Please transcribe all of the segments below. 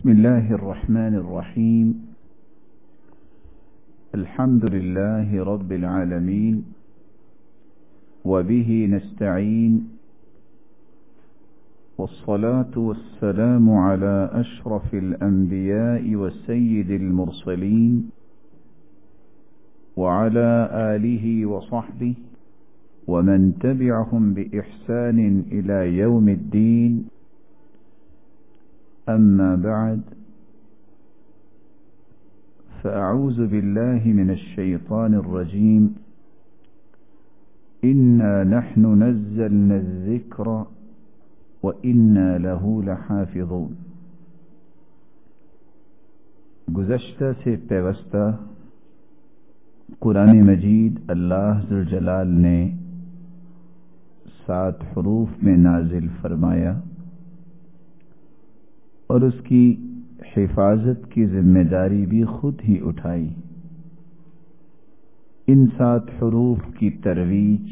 بسم الله الرحمن الرحيم. الحمد لله رب العالمين، وبه نستعين، والصلاة والسلام على أشرف الأنبياء وسيد المرسلين، وعلى آله وصحبه ومن تبعهم بإحسان إلى يوم الدين. أما بعد، فأعوذ بالله من الشيطان الرجيم. إنا نحن نزلنا الذكر وإنا له لحافظون. گزشتہ سے پیوستہ قرآن مجید اللہ ذوالجلال نے 7 حروف میں نازل فرمایا اور اس کی حفاظت کی ذمہ داری بھی خود ہی اٹھائی. ان 7 حروف کی ترویج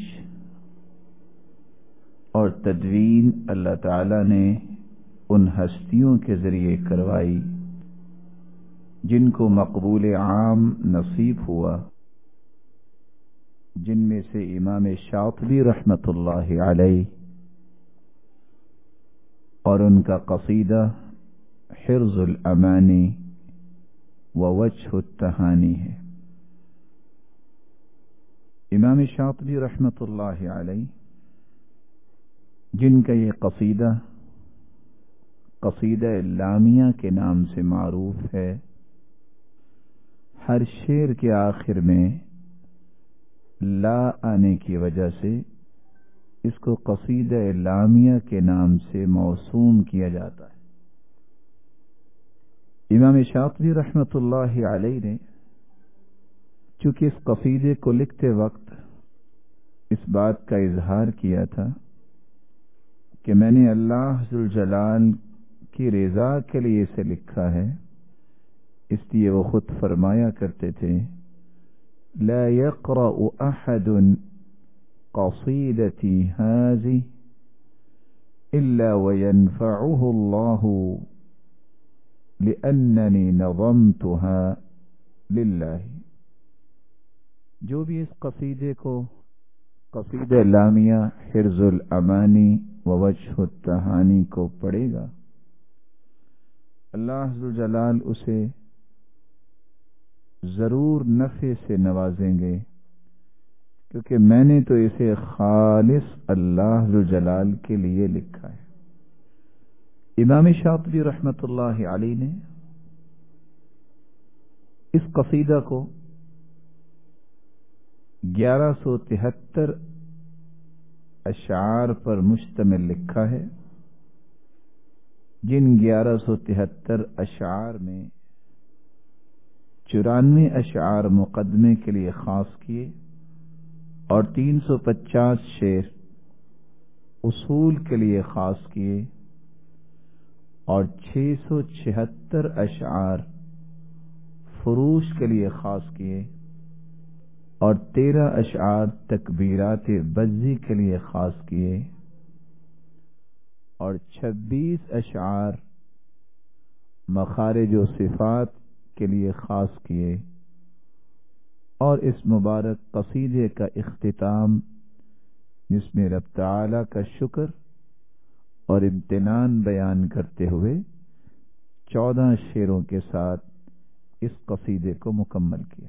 اور تدوین اللہ تعالی نے ان ہستیوں کے ذریعے کروائی جن کو مقبول عام نصیب ہوا، جن میں سے امام شاطبی رحمۃ اللہ علیہ اور ان کا قصیدہ حرز الامانی ووجہ التہانی ہے. امام شاطبی رحمۃ اللہ علیہ جن کا یہ قصیدہ لامیہ کے نام سے معروف ہے، ہر شعر کے آخر میں لا آنے کی وجہ سے اس کو قصیدہ لامیہ کے نام سے موسوم کیا جاتا ہے. امام شاطبی رحمۃ اللہ علیہ نے چونکہ اس قصیدے کو لکھتے وقت اس بات کا اظہار کیا تھا کہ میں نے اللہ ذوالجلال کی رضا کے لیے اسے لکھا ہے، اس لیے وہ خود فرمایا کرتے تھے: لا يقرأ أحد قصيدتي هذه إلا وينفعه الله لأنني نظمتها لله. جو بھی اس قصیدے کو قصیدہ لامیہ حرز الامانی ووجہ التہانی کو پڑھے گا، اللہ ذوالجلال اسے ضرور نفع سے نوازیں گے، کیونکہ میں نے تو اسے خالص اللہ ذوالجلال کے لیے لکھا ہے. امام شاطبی رحمۃ اللہ علیہ نے اس قصیدہ کو 1173 اشعار پر مشتمل لکھا ہے، جن 1173 اشعار میں 94 اشعار مقدمے کے لیے خاص کیے اور 350 شعر اصول کے لیے خاص کیے اور 676 اشعار فروش کے لیے خاص کیے اور 13 اشعار تکبیرات بزی کے لیے خاص کیے اور 26 اشعار مخارج و صفات کے لیے خاص کیے، اور اس مبارک قصیدے کا اختتام جس میں رب تعالی کا شکر اور امتنان بیان کرتے ہوئے 14 شعروں کے ساتھ اس قصیدے کو مکمل کیا.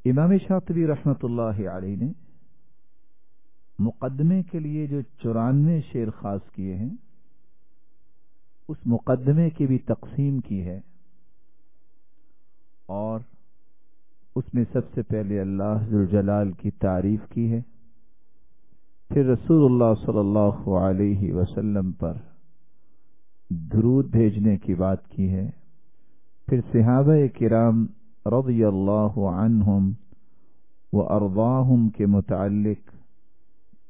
امام شاطبی رحمۃ اللہ علیہ نے مقدمے کے لیے جو 94 شعر خاص کیے ہیں، اس مقدمے کی بھی تقسیم کی ہے، اور اس میں سب سے پہلے اللہ ذوالجلال کی تعریف کی ہے، پھر رسول اللہ صلی اللہ علیہ وسلم پر درود بھیجنے کی بات کی ہے، پھر صحابہ کرام رضی اللہ عنہم و ارضاہم کے متعلق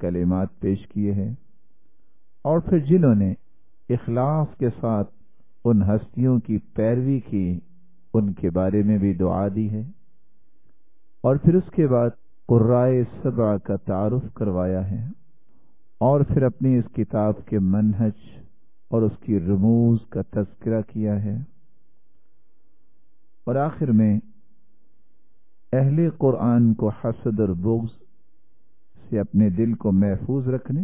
کلمات پیش کیے ہیں، اور پھر جنہوں نے اخلاص کے ساتھ ان ہستیوں کی پیروی کی ان کے بارے میں بھی دعا دی ہے، اور پھر اس کے بعد قرائے 7 کا تعارف کروایا ہے، اور پھر اپنی اس کتاب کے منہج اور اس کی رموز کا تذکرہ کیا ہے، اور آخر میں اہل قرآن کو حسد اور بغض سے اپنے دل کو محفوظ رکھنے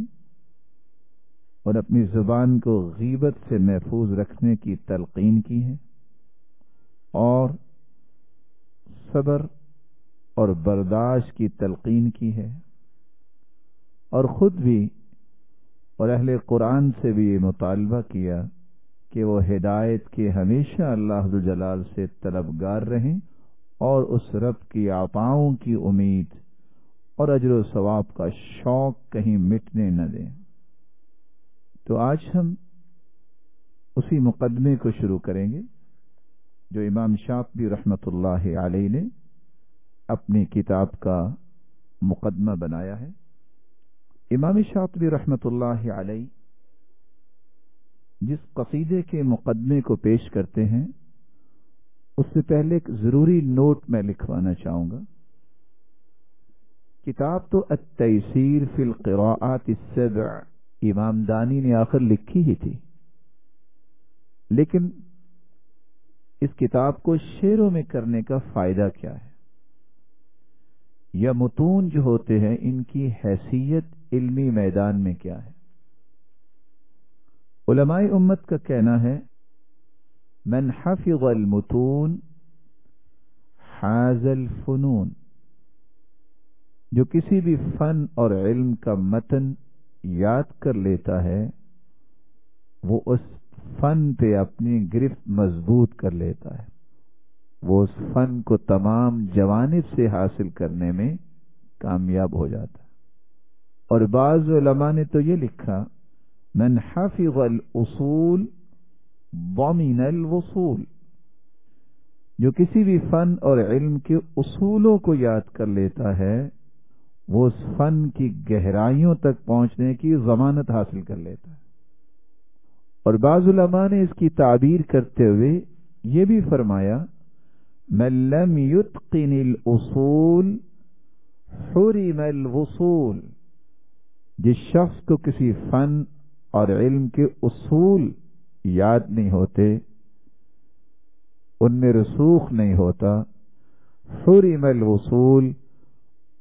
اور اپنی زبان کو غیبت سے محفوظ رکھنے کی تلقین کی ہے، اور صبر اور برداشت کی تلقین کی ہے، اور خود بھی اور اہل قرآن سے بھی یہ مطالبہ کیا کہ وہ ہدایت کے ہمیشہ اللہ ذوالجلال سے طلبگار رہیں اور اس رب کی عطاؤں کی امید اور اجر و ثواب کا شوق کہیں مٹنے نہ دیں۔ تو آج ہم اسی مقدمے کو شروع کریں گے جو امام شاطبی رحمۃ اللہ علیہ نے اپنی کتاب کا مقدمہ بنایا ہے۔ امام شاطبی رحمۃ اللہ علیہ جس قصیدے کے مقدمے کو پیش کرتے ہیں اس سے پہلے ایک ضروری نوٹ میں لکھوانا چاہوں گا۔ کتاب تو التیسیر فی القراءات السبع امام دانی نے آخر لکھی ہی تھی، لیکن اس کتاب کو شعروں میں کرنے کا فائدہ کیا ہے، یا متون جو ہوتے ہیں ان کی حیثیت علمی میدان میں کیا ہے؟ علماء امت کا کہنا ہے من حفظ المتون حاز الفنون، جو کسی بھی فن اور علم کا متن یاد کر لیتا ہے وہ اس فن پہ اپنی گرفت مضبوط کر لیتا ہے، وہ اس فن کو تمام جوانب سے حاصل کرنے میں کامیاب ہو جاتا ہے۔ اور بعض علماء نے تو یہ لکھا من حفظ الاصول ضمن الوصول، جو کسی بھی فن اور علم کے اصولوں کو یاد کر لیتا ہے وہ اس فن کی گہرائیوں تک پہنچنے کی ضمانت حاصل کر لیتا ہے۔ اور بعض علماء نے اس کی تعبیر کرتے ہوئے یہ بھی فرمایا من لم يتقن الاصول حرم الوصول، جس شخص کو کسی فن اور علم کے اصول یاد نہیں ہوتے، ان میں رسوخ نہیں ہوتا، حرم الوصول،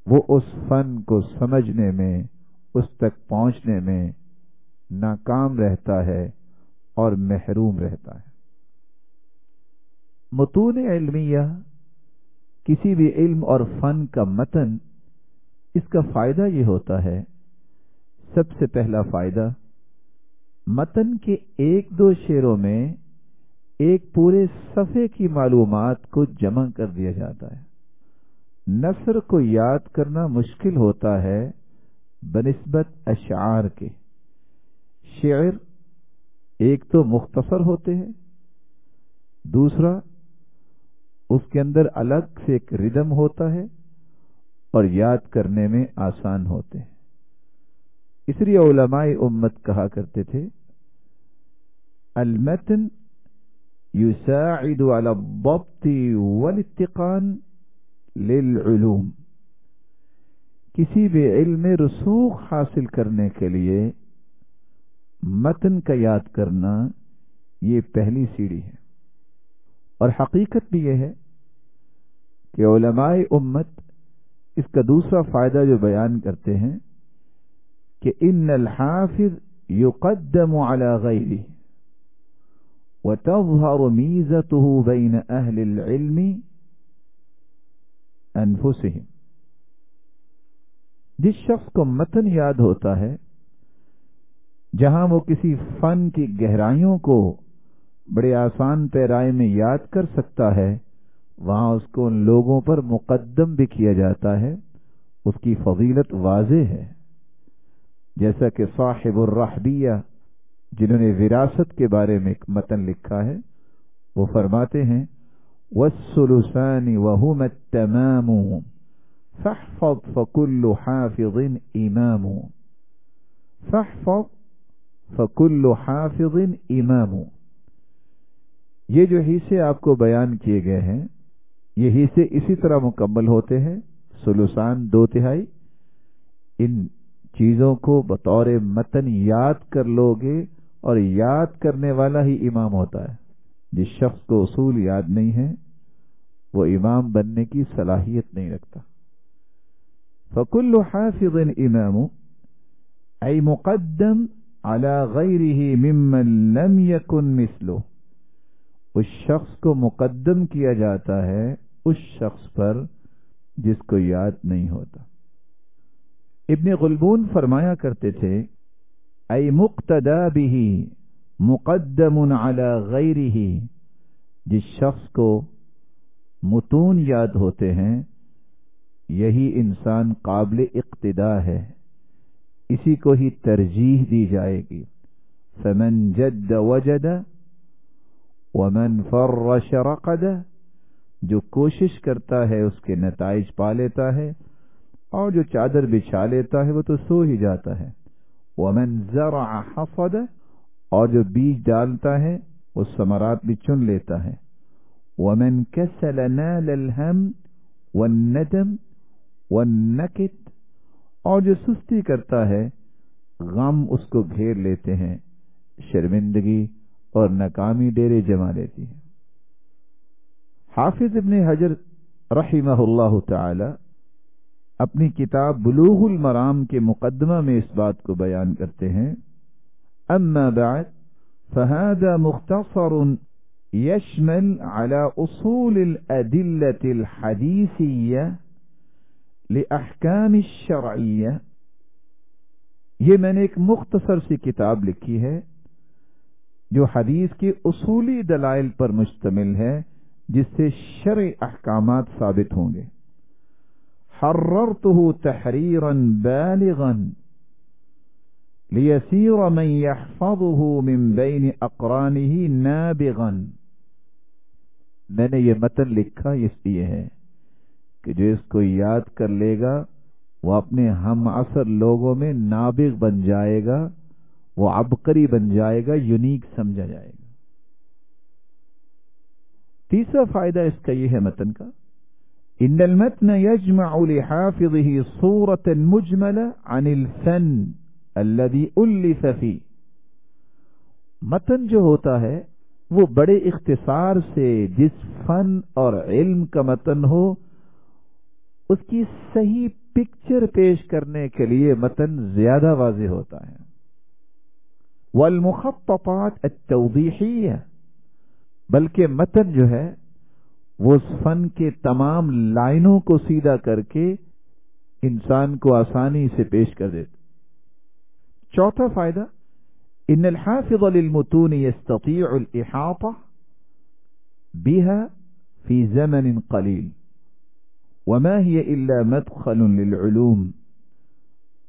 وہ اس فن کو سمجھنے میں اس تک پہنچنے میں ناکام رہتا ہے اور محروم رہتا ہے۔ متون علمیہ کسی بھی علم اور فن کا متن، اس کا فائدہ یہ ہوتا ہے، سب سے پہلا فائدہ متن کے ایک دو شعروں میں ایک پورے صفحے کی معلومات کو جمع کر دیا جاتا ہے۔ نثر کو یاد کرنا مشکل ہوتا ہے بنسبت اشعار کے۔ شعر ایک تو مختصر ہوتے ہیں، دوسرا اس کے اندر الگ سے ایک ردم ہوتا ہے اور یاد کرنے میں آسان ہوتے ہیں۔ اس لیے علماء امت کہا کرتے تھے المتن یساعد علی الضبط والاتقان للعلوم، کسی بھی علم میں رسوخ حاصل کرنے کے لیے متن کا یاد کرنا یہ پہلی سیڑھی ہے۔ اور حقیقت بھی یہ ہے کہ علماء امت اس کا دوسرا فائدہ جو بیان کرتے ہیں کہ ان الحافظ يقدم على غيره وتظهر ميزته بين اهل العلم انفسهم، جس شخص کو متن یاد ہوتا ہے جہاں وہ کسی فن کی گہرائیوں کو بڑے آسان پیرائے میں یاد کر سکتا ہے، وہاں اس کو ان لوگوں پر مقدم بھی کیا جاتا ہے، اس کی فضیلت واضح ہے۔ جیسا کہ صاحب الرحبیہ جنہوں نے وراثت کے بارے میں ایک متن لکھا ہے، وہ فرماتے ہیں والثلثان وهما التمام فاحفظ فكل حافظ امام، فاحفظ فكل حافظ امام۔ یہ جو حصے آپ کو بیان کیے گئے ہیں یہ حصے اسی طرح مکمل ہوتے ہیں، ثلثان 2/3، ان چیزوں کو بطور متن یاد کر لو گے اور یاد کرنے والا ہی امام ہوتا ہے. جس شخص کو اصول یاد نہیں ہے وہ امام بننے کی صلاحیت نہیں رکھتا. فَكُلُّ حَافِظٍ إِمَامٌ أي مقدم على غيره ممن لم يكن مثله. اس شخص کو مقدم کیا جاتا ہے اس شخص پر جس کو یاد نہیں ہوتا. ابن غلبون فرمایا کرتے تھے اے مقتدا به مقدم على غیره. جس شخص کو متون یاد ہوتے ہیں یہی انسان قابل اقتدا ہے، اسی کو ہی ترجیح دی جائے گی. فمن جد وجد ومن فرش رقد. جو کوشش کرتا ہے اس کے نتائج پا لیتا ہے، اور جو چادر بچھا لیتا ہے وہ تو سو ہی جاتا ہے. ومن زرع حصد. اور جو بیج ڈالتا ہے وہ ثمرات بھی چن لیتا ہے. ومن کسل نال الہم والندم والنکت. اور جو سستی کرتا ہے غم اس کو گھیر لیتے ہیں، شرمندگی اور ناکامی ڈیرے جما لیتی ہے. حافظ ابن حجر رحمہ اللہ تعالی اپنی کتاب بلوغ المرام کے مقدمہ میں اس بات کو بیان کرتے ہیں. اما بعد فهذا مختصر يشمل على اصول الادلة الحديثية لأحکام الشرعیہ. یہ میں نے ایک مختصر سی کتاب لکھی ہے جو حدیث کے اصولی دلائل پر مشتمل ہے جس سے شرعی احکامات ثابت ہوں گے. حررته تحریرا بالغا لیسیر من یحفظه من بین اقرانه نابغا. میں نے یہ متن لکھا اس لیے ہے کہ جو اس کو یاد کر لے گا وہ اپنے ہم عصر لوگوں میں نابغ بن جائے گا، وہ عبقری بن جائے گا، یونیک سمجھا جائے گا. تیسرا فائدہ اس کا یہ ہے متن کا ان المتن يجمع لحافظه صورة مجملة عن الفن الذي ألف فيه. متن جو ہوتا ہے وہ بڑے اختصار سے جس فن اور علم کا متن ہو اس کی صحیح پکچر پیش کرنے کے لیے متن زیادہ واضح ہوتا ہے. والمخططات التوضیحیہ. بلکہ متن جو ہے وہ اس فن کے تمام لائنوں کو سیدھا کر کے انسان کو آسانی سے پیش کر دیتا. چوتھا فائدہ ان الحافظ للمتون يستطيع الإحاطة بها في زمن قليل وما هي إلا مدخل للعلوم.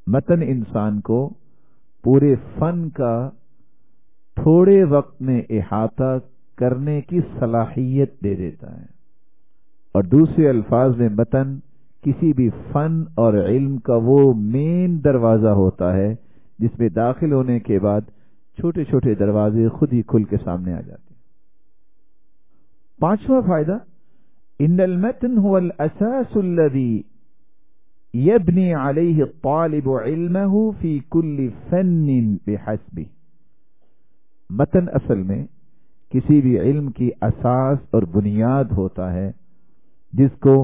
متن انسان کو پورے فن کا تھوڑے وقت میں احاطہ کرنے کی صلاحیت دے دیتا ہے. اور دوسرے الفاظ میں متن کسی بھی فن اور علم کا وہ مین دروازہ ہوتا ہے جس میں داخل ہونے کے بعد چھوٹے چھوٹے دروازے خود ہی کھل کے سامنے آ جاتے ہیں. پانچواں فائدہ ان المتن هو الاساس الذي يبني عليه الطالب علمه في كل فن بحسبه. متن اصل میں کسی بھی علم کی اساس اور بنیاد ہوتا ہے جس کو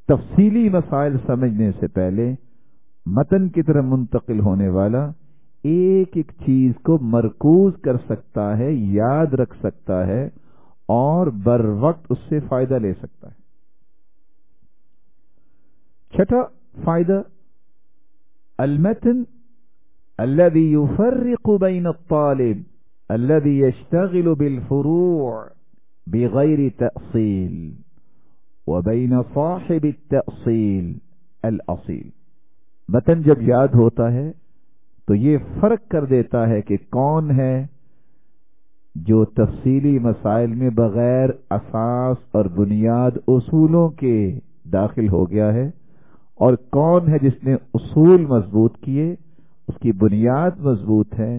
تفصیلی مسائل سمجھنے سے پہلے متن کی طرف منتقل ہونے والا ایک ایک چیز کو مرکوز کر سکتا ہے، یاد رکھ سکتا ہے اور بر وقت اس سے فائدہ لے سکتا ہے. چھٹا فائدہ المتن الذي يفرق بين الطالب الذي يشتغل بالفروع بغير تأصيل وبين صاحب التأصيل الأصيل. متن جب یاد ہوتا ہے تو یہ فرق کر دیتا ہے کہ کون ہے جو تفصیلی مسائل میں بغیر اساس اور بنیاد اصولوں کے داخل ہو گیا ہے، اور کون ہے جس نے اصول مضبوط کیے، اس کی بنیاد مضبوط ہے،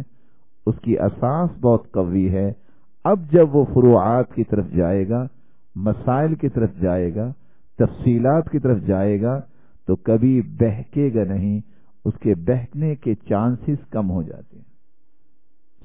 اس کی اساس بہت قوی ہے. اب جب وہ فروعات کی طرف جائے گا، مسائل کی طرف جائے گا، تفصیلات کی طرف جائے گا تو کبھی بہکے گا نہیں، اس کے بہکنے کے چانسز کم ہو جاتے ہیں.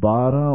12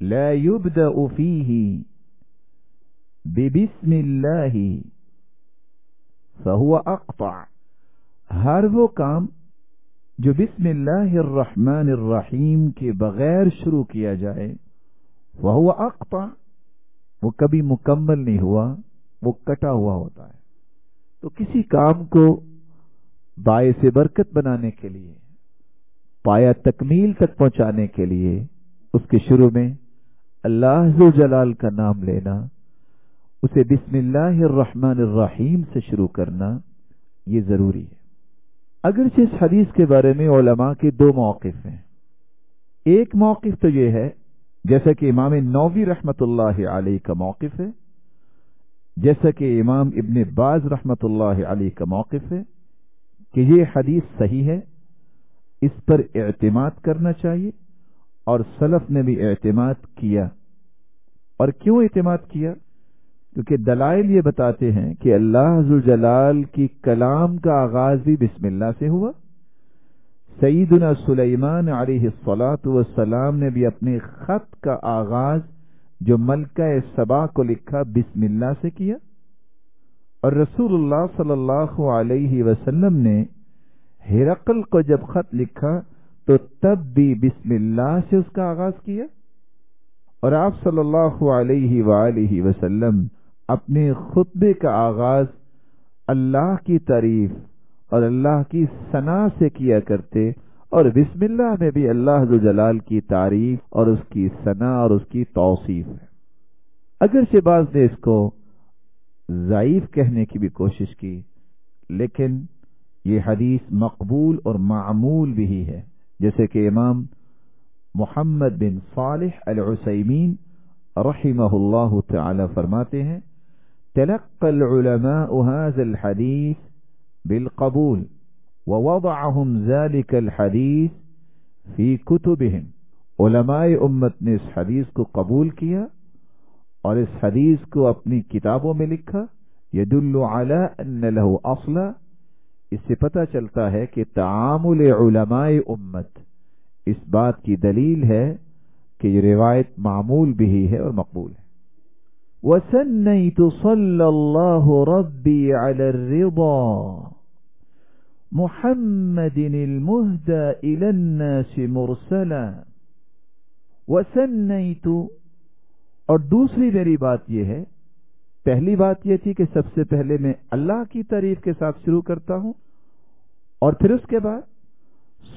لا يبدأ فيه ببسم الله فهو اقطع، ہر وہ کام جو بسم اللہ الرحمن الرحیم کے بغیر شروع کیا جائے وہو اقطع، وہ کبھی مکمل نہیں ہوا، وہ کٹا ہوا ہوتا ہے۔ تو کسی کام کو باعث برکت بنانے کے لیے، پایا تکمیل تک پہنچانے کے لیے، اس کے شروع میں اللہ ذو جلال کا نام لینا، اسے بسم اللہ الرحمن الرحیم سے شروع کرنا، یہ ضروری ہے۔ اگرچہ اس حدیث کے بارے میں علماء کے دو موقف ہیں۔ ایک موقف تو یہ ہے، جیسا کہ امام نووی رحمت اللہ علیہ کا موقف ہے، جیسا کہ امام ابن باز رحمت اللہ علیہ کا موقف ہے، کہ یہ حدیث صحیح ہے، اس پر اعتماد کرنا چاہیے، اور سلف نے بھی اعتماد کیا۔ اور کیوں اعتماد کیا؟ کیونکہ دلائل یہ بتاتے ہیں کہ اللہ ذوالجلال کی کلام کا آغاز بھی بسم اللہ سے ہوا۔ سیدنا سلیمان علیہ الصلاۃ والسلام نے بھی اپنے خط کا آغاز جو ملکہ سبا کو لکھا بسم اللہ سے کیا، اور رسول اللہ صلی اللہ علیہ وسلم نے ہرقل کو جب خط لکھا تو تب بھی بسم اللہ سے اس کا آغاز کیا، اور آپ صلی اللہ علیہ وآلہ وسلم اپنے خطبے کا آغاز اللہ کی تعریف اور اللہ کی ثنا سے کیا کرتے، اور بسم اللہ میں بھی اللہ ذو جلال کی تعریف اور اس کی ثنا اور اس کی توصیف ہے۔ اگرچہ بعض نے اس کو ضعیف کہنے کی بھی کوشش کی، لیکن یہ حدیث مقبول اور معمول بھی ہے، جیسے کہ امام محمد بن صالح العثیمین رحمہ اللہ تعالی فرماتے ہیں: تلقى العلماء هذا الحديث بالقبول ووضعهم ذلك الحديث في كتبهم، علماء امت نے اس حدیث کو قبول کیا اور اس حدیث کو اپنی کتابوں میں لکھا۔ يدل على ان له اصلا، اس سے پتہ چلتا ہے کہ تعامل علماء امت اس بات کی دلیل ہے کہ یہ روایت معمول بھی ہے اور مقبول ہے۔ وَسَنَّيْتُ صَلَّى اللَّهُ رَبِّي عَلَى الرِّضَى مُحَمَّدٍ الْمُهْدَى إِلَى النَّاسِ مُرْسَلًا۔ وَسَنَّيْتُ، اور دوسری میری بات یہ ہے، پہلی بات یہ تھی کہ سب سے پہلے میں اللہ کی تعریف کے ساتھ شروع کرتا ہوں، اور پھر اس کے بعد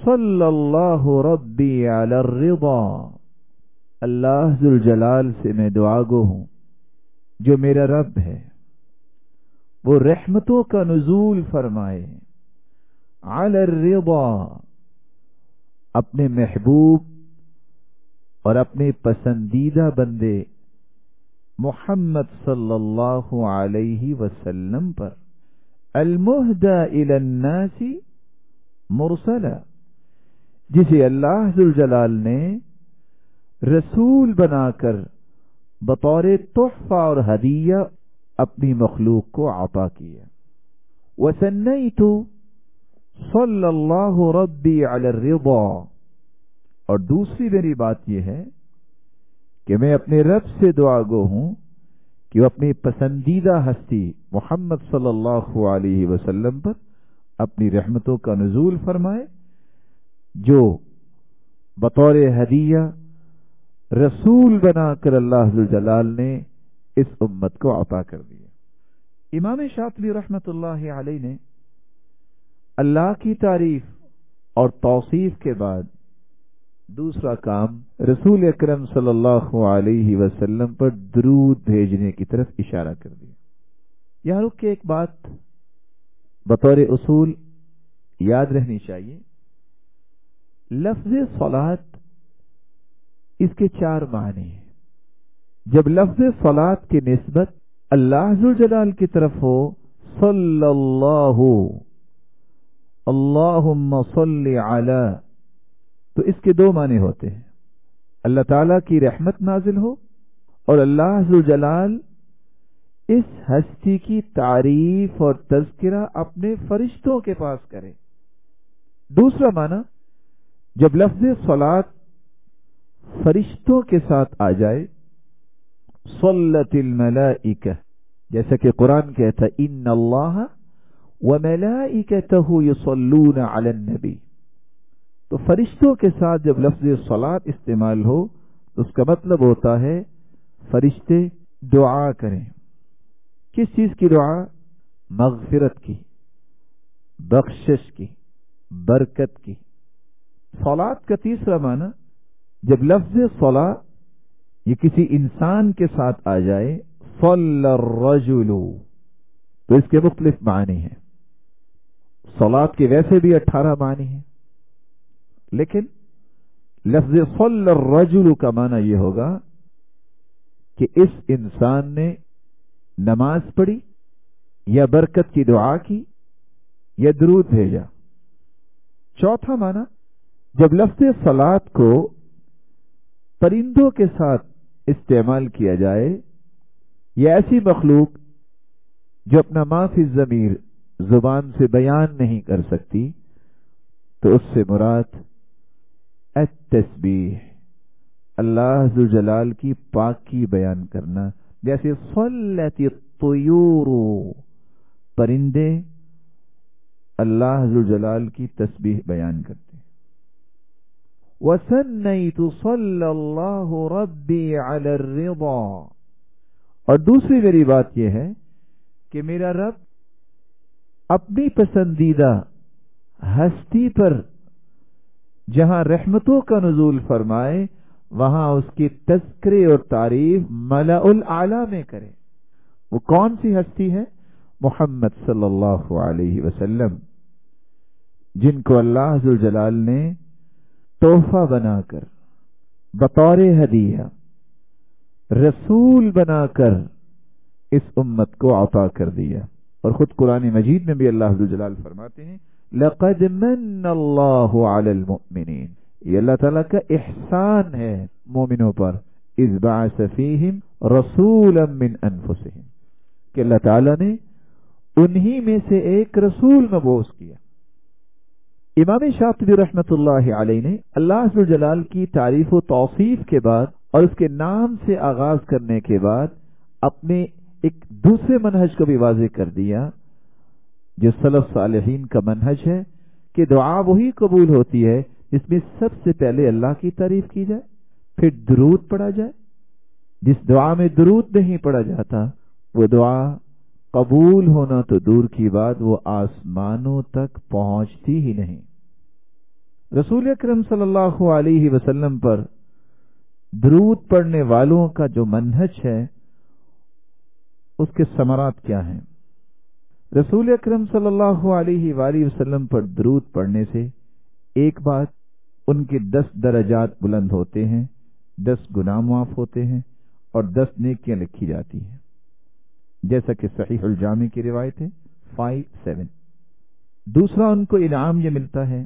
صلی اللہ ربی علی الرضا، اللہ ذوالجلال سے میں دعا گو ہوں، جو میرا رب ہے وہ رحمتوں کا نزول فرمائے، علی الرضا، اپنے محبوب اور اپنے پسندیدہ بندے محمد صلی اللہ علیہ وسلم پر، المہدی الی الناس مرسلا، جسے اللہ ذوالجلال نے رسول بنا کر بطور تحفہ اور ہدیہ اپنی مخلوق کو عطا کیا۔ وَسَنَّيْتُ صلی اللہ ربی علی الرضا، اور دوسری میری بات یہ ہے کہ میں اپنے رب سے دعا گو ہوں کہ وہ اپنی پسندیدہ ہستی محمد صلی اللہ علیہ وسلم پر اپنی رحمتوں کا نزول فرمائے، جو بطور ہدیہ رسول بنا کر اللہ ذوالجلال نے اس امت کو عطا کر دیا۔ امام شاطبی رحمت اللہ علیہ نے اللہ کی تعریف اور توصیف کے بعد دوسرا کام رسول اکرم صلی اللہ علیہ وسلم پر درود بھیجنے کی طرف اشارہ کر دیا۔ یہاں رک کے ایک بات بطور اصول یاد رہنی چاہیے، لفظ صلاۃ اس کے 4 معنی ہیں۔ جب لفظ صلاۃ کی نسبت اللہ ذوالجلال کی طرف ہو، صلی اللہ، اللہم صلی علی، تو اس کے 2 معنی ہوتے ہیں، اللہ تعالیٰ کی رحمت نازل ہو اور اللہ ذوالجلال اس ہستی کی تعریف اور تذکرہ اپنے فرشتوں کے پاس کرے۔ دوسرا معنی، جب لفظ صلاۃ فرشتوں کے ساتھ آ جائے، صلت الملائکہ، جیسا کہ قرآن کہتا ہے ان اللہ وملائکتہ یصلون علی النبی، تو فرشتوں کے ساتھ جب لفظ صلاۃ استعمال ہو تو اس کا مطلب ہوتا ہے فرشتے دعا کریں۔ کس چیز کی دعا؟ مغفرت کی، بخشش کی، برکت کی۔ صلاۃ کا تیسرا معنی، جب لفظ صلاۃ یہ کسی انسان کے ساتھ آ جائے، صلی الرجل، تو اس کے مختلف معنی ہیں۔ صلاۃ کے ویسے بھی 18 معنی ہیں، لیکن لفظ صلی الرجل کا معنی یہ ہوگا کہ اس انسان نے نماز پڑھی یا برکت کی دعا کی یا درود بھیجا۔ چوتھا معنی، جب لفظ صلاۃ کو پرندوں کے ساتھ استعمال کیا جائے یا ایسی مخلوق جو اپنا ما فی الضمیر زبان سے بیان نہیں کر سکتی، تو اس سے مراد التسبیح، اللہ ذوالجلال کی پاکی بیان کرنا، جیسے صلت الطیور، پرندے اللہ ذوالجلال کی تسبیح بیان کرتے ہیں۔ وَسَنَّيْتُ صَلَّى اللَّهُ رَبِّي عَلَى الرِّضَى، اور دوسری میری بات یہ ہے کہ میرا رب اپنی پسندیدہ ہستی پر جہاں رحمتوں کا نزول فرمائے وہاں اس کی تذکرے اور تعریف ملأ الاعلی میں کرے۔ وہ کون سی ہستی ہے؟ محمد صلی اللہ علیہ وسلم، جن کو اللہ ذوالجلال نے تحفہ بنا کر، بطور ہدیہ، رسول بنا کر اس امت کو عطا کر دیا۔ اور خود قرآن مجید میں بھی اللہ ذوالجلال فرماتے ہیں لَقَدْ مَنَّ اللَّهُ عَلَى الْمُؤْمِنِينَ، یہ اللہ تعالیٰ کا احسان ہے مومنوں پر، اذ بعث فیہم رسولا من انفسہم، کہ اللہ تعالیٰ نے انہی میں سے ایک رسول مبعوث کیا۔ امام شاطبی رحمت اللہ علیہ نے اللہ ذوالجلال کی تعریف و توصیف کے بعد اور اس کے نام سے آغاز کرنے کے بعد اپنے ایک دوسرے منہج کو بھی واضح کر دیا، جو سلف صالحین کا منہج ہے کہ دعا وہی قبول ہوتی ہے جس میں سب سے پہلے اللہ کی تعریف کی جائے، پھر درود پڑھا جائے۔ جس دعا میں درود نہیں پڑھا جاتا وہ دعا قبول ہونا تو دور کی بات، وہ آسمانوں تک پہنچتی ہی نہیں۔ رسول اکرم صلی اللہ علیہ وسلم پر درود پڑھنے والوں کا جو منہج ہے اس کے ثمرات کیا ہیں؟ رسول اکرم صلی اللہ علیہ وآلہ وسلم پر درود پڑھنے سے ایک بات، ان کے 10 درجات بلند ہوتے ہیں، 10 گناہ معاف ہوتے ہیں اور 10 نیکیاں لکھی جاتی ہیں، جیسا کہ صحیح الجامع کی روایت ہے 5-7۔ دوسرا، ان کو انعام یہ ملتا ہے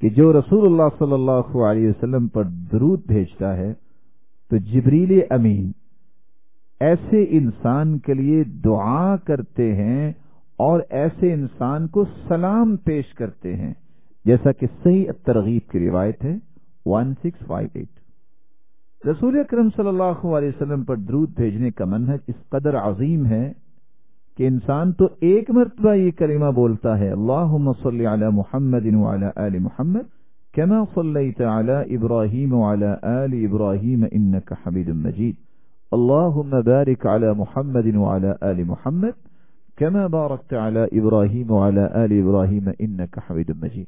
کہ جو رسول اللہ صلی اللہ علیہ وسلم پر درود بھیجتا ہے تو جبریل امین ایسے انسان کے لیے دعا کرتے ہیں اور ایسے انسان کو سلام پیش کرتے ہیں، جیسا کہ صحیح الترغیب کی روایت ہے 1658۔ رسول اکرم صلی اللہ علیہ وسلم پر درود بھیجنے کا منہج اس قدر عظیم ہے کہ انسان تو ایک مرتبہ یہ کلمہ بولتا ہے اللہم صلی علی محمد وعلی آل محمد کما صلیت علی ابراہیم وعلی آل ابراہیم انک حمید مجید، اللہم بارک علی محمد وعلی آل محمد کما بارکت علی ابراہیم وعلی آل ابراہیم انک حمید مجید۔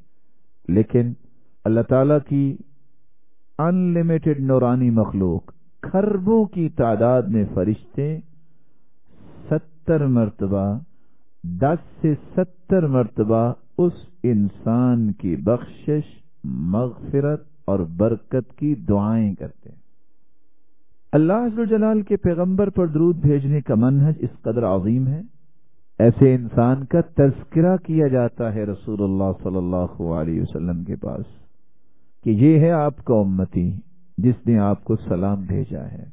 لیکن اللہ تعالیٰ کی انلمیٹڈ نورانی مخلوق، کھربوں کی تعداد میں فرشتے 70 مرتبہ 10 سے 70 مرتبہ اس انسان کی بخشش، مغفرت اور برکت کی دعائیں کرتے ہیں۔ اللہ ذوالجلال کے پیغمبر پر درود بھیجنے کا منہج اس قدر عظیم ہے، ایسے انسان کا تذکرہ کیا جاتا ہے رسول اللہ صلی اللہ علیہ وسلم کے پاس کہ یہ ہے آپ کا امتی جس نے آپ کو سلام بھیجا ہے،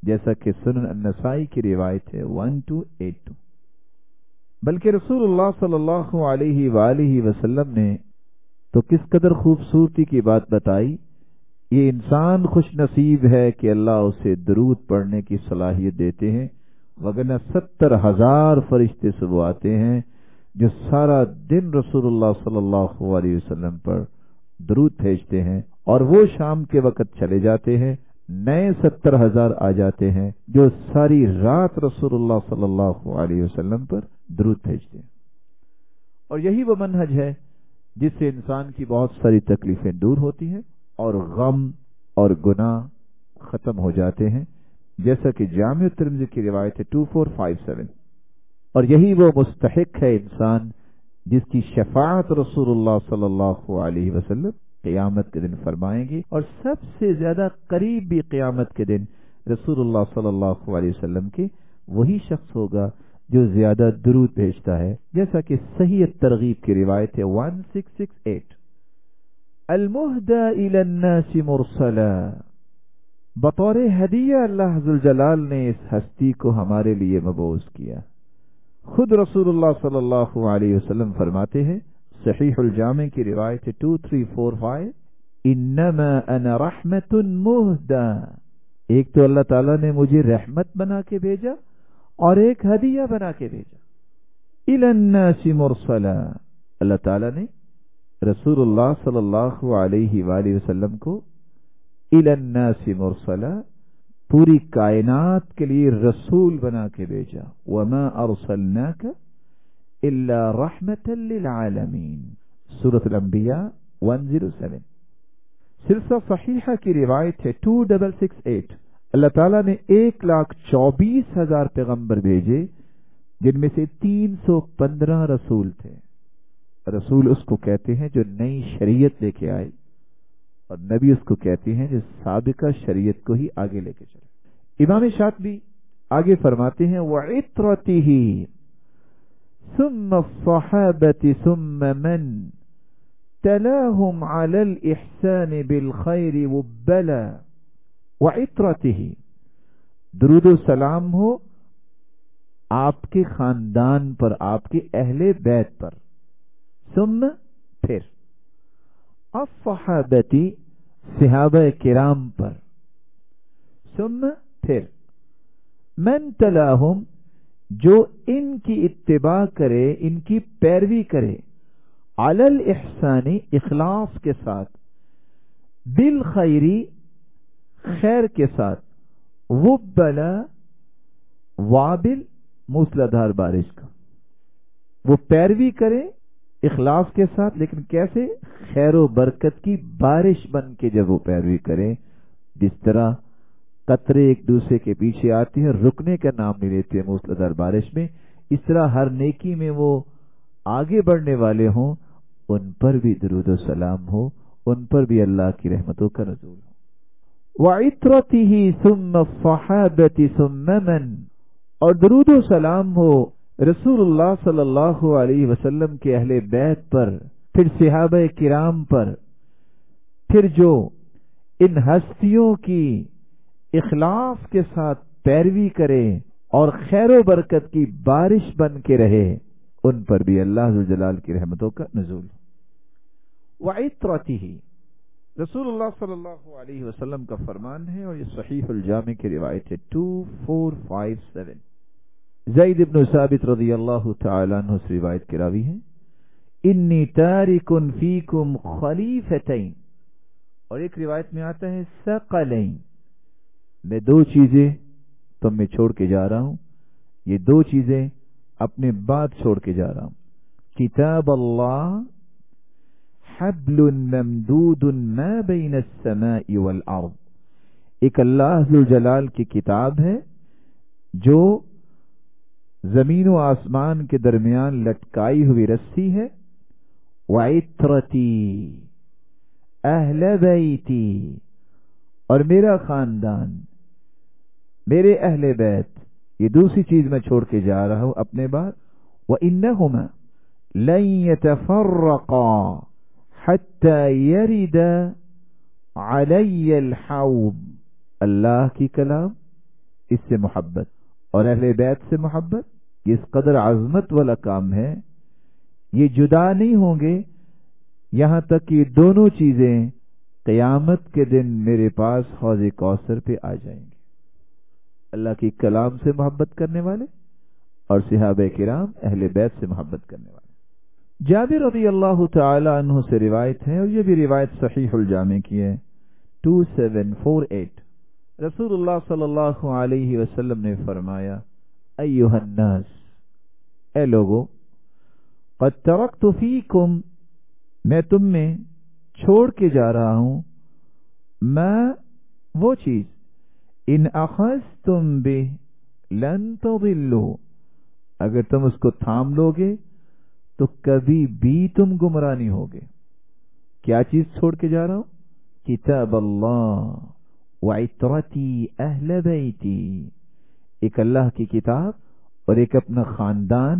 جیسا کہ سنن النسائی کی روایت ہے 1282۔ بلکہ رسول اللہ صلی اللہ علیہ وآلہ وسلم نے تو کس قدر خوبصورتی کی بات بتائی یہ انسان خوش نصیب ہے کہ اللہ اسے درود پڑھنے کی صلاحیت دیتے ہیں، وگرنہ 70,000 فرشتے صبح آتے ہیں جو سارا دن رسول اللہ صلی اللہ علیہ وسلم پر درود بھیجتے ہیں، اور وہ شام کے وقت چلے جاتے ہیں، نئے 70,000 آ جاتے ہیں جو ساری رات رسول اللہ صلی اللہ علیہ وسلم پر درود بھیجتے ہیں۔ اور یہی وہ منہج ہے جس سے انسان کی بہت ساری تکلیفیں دور ہوتی ہیں اور غم اور گناہ ختم ہو جاتے ہیں، جیسا کہ جامع ترمذی کی روایت ہے 2457۔ اور یہی وہ مستحق ہے انسان جس کی شفاعت رسول اللہ صلی اللہ علیہ وسلم قیامت کے دن فرمائیں گے، اور سب سے زیادہ قریب بھی قیامت کے دن رسول اللہ صلی اللہ علیہ وسلم کے وہی شخص ہوگا جو زیادہ درود بھیجتا ہے، جیسا کہ صحیح ترغیب کی روایت ہے 1668۔ المہدی الی الناس مرسلا، بطور ہدیہ اللہ ذوالجلال نے اس ہستی کو ہمارے لیے مبعوث کیا۔ خود رسول اللہ صلی اللہ علیہ وسلم فرماتے ہیں، صحیح الجامع کی روایت 2345، انما انا رحمت مہدی، ایک تو اللہ تعالیٰ نے مجھے رحمت بنا کے بھیجا اور ایک ہدیہ بنا کے بھیجا۔ الی الناس مرسلا، اللہ تعالیٰ نے رسول اللہ صلی اللہ علیہ وآلہ وسلم کو الی الناس مرسلا، پوری کائنات کے لیے رسول بنا کے بھیجا۔ وما ارسلناک الا رحمتا للعالمین، سورۃ الانبیاء 107۔ سلسلہ صحیحہ کی روایت ہے 2668، اللہ تعالیٰ نے 1,24,000 پیغمبر بھیجے، جن میں سے 315 رسول تھے۔ رسول اس کو کہتے ہیں جو نئی شریعت لے کے آئے، اور نبی اس کو کہتے ہیں جو سابقہ شریعت کو ہی آگے لے کے چلے۔ امام شاطبی آگے فرماتے ہیں وَعِطْرَتِهِ ثُمَّ الصَّحَابَةِ ثُمَّ مَنْ تَلَاهُمْ عَلَى الْإِحْسَانِ بِالْخَيْرِ وُبَّلًا، وَعِطْرَتِهِ، درود و سلام ہو آپ کے خاندان پر، آپ کے اہل بیت پر، ثم پھر، الصحابتی صحابہ کرام پر، ثم پھر، من تلاہم جو ان کی اتباع کرے، ان کی پیروی کرے، علی الاحسانی اخلاص کے ساتھ، بالخیری خیر کے ساتھ، وبلا وابل موسلادھار بارش کا، وہ پیروی کرے اخلاص کے ساتھ، لیکن کیسے؟ خیر و برکت کی بارش بن کے جب وہ پیروی کرے، جس طرح قطرے ایک دوسرے کے پیچھے آتے ہیں، رکنے کا نام نہیں لیتے موسلادھار بارش میں، اس طرح ہر نیکی میں وہ آگے بڑھنے والے ہوں، ان پر بھی درود و سلام ہو، ان پر بھی اللہ کی رحمتوں کا نزول ہو۔ وَعِطْرَتِهِ ثُمَّ الصَّحَابَةِ ثُمَّ مَنْ، اور درود و سلام ہو رسول اللہ صلی اللہ علیہ وسلم کے اہل بیت پر، پھر صحابہ کرام پر، پھر جو ان ہستیوں کی اخلاص کے ساتھ پیروی کرے اور خیر و برکت کی بارش بن کے رہے، ان پر بھی اللہ ذوالجلال کی رحمتوں کا نزول۔ وعطرتہ، رسول اللہ صلی اللہ علیہ وسلم کا فرمان ہے، اور یہ صحیح الجامع کی روایت ہے 2457۔ زید بن ثابت رضی اللہ تعالیٰ عنہ سے روایت کی راوی ہے، انی تارک فیکم خلیفتین، اور ایک روایت میں آتا ہے ثقلین، میں دو چیزیں تم میں چھوڑ کے جا رہا ہوں، یہ دو چیزیں اپنے بعد چھوڑ کے جا رہا ہوں، کتاب اللہ حبل ممدود ما بین السماء والارض، ایک اللہ ذوالجلال کی کتاب ہے جو زمین و آسمان کے درمیان لٹکائی ہوئی رسی ہے، وعطرتی اہل بیتی، اور میرا خاندان، میرے اہل بیت، یہ دوسری چیز میں چھوڑ کے جا رہا ہوں اپنے بعد۔ وَإِنَّهُمَا لَن يَتَفَرَّقَا حَتَّى يَرِدَ عَلَيَّ الْحَوْض، اللہ کی کلام، اس سے محبت اور اہل بیت سے محبت، یہ اس قدر عظمت والا کام ہے، یہ جدا نہیں ہوں گے یہاں تک کہ دونوں چیزیں قیامت کے دن میرے پاس حوض کوثر پہ آ جائیں گے۔ اللہ کی کلام سے محبت کرنے والے اور صحابہ کرام اہل بیت سے محبت کرنے والے۔ جابر رضی اللہ تعالی عنہ سے روایت ہے، اور یہ بھی روایت صحیح الجامع کی ہے، 2748۔ رسول اللہ صلی اللہ علیہ وسلم نے فرمایا، ایھا الناس، اے لوگو، قد ترکت فیکم، میں تم میں چھوڑ کے جا رہا ہوں، میں وہ چیز، ان اخذتم بہ لن تضلوا، اگر تم اس کو تھام لو گے تو کبھی بھی تم گمراہ نہیں ہوگے۔ کیا چیز چھوڑ کے جا رہا ہوں؟ کتاب اللہ وعطرتی اہل بیتی، ایک اللہ کی کتاب اور ایک اپنا خاندان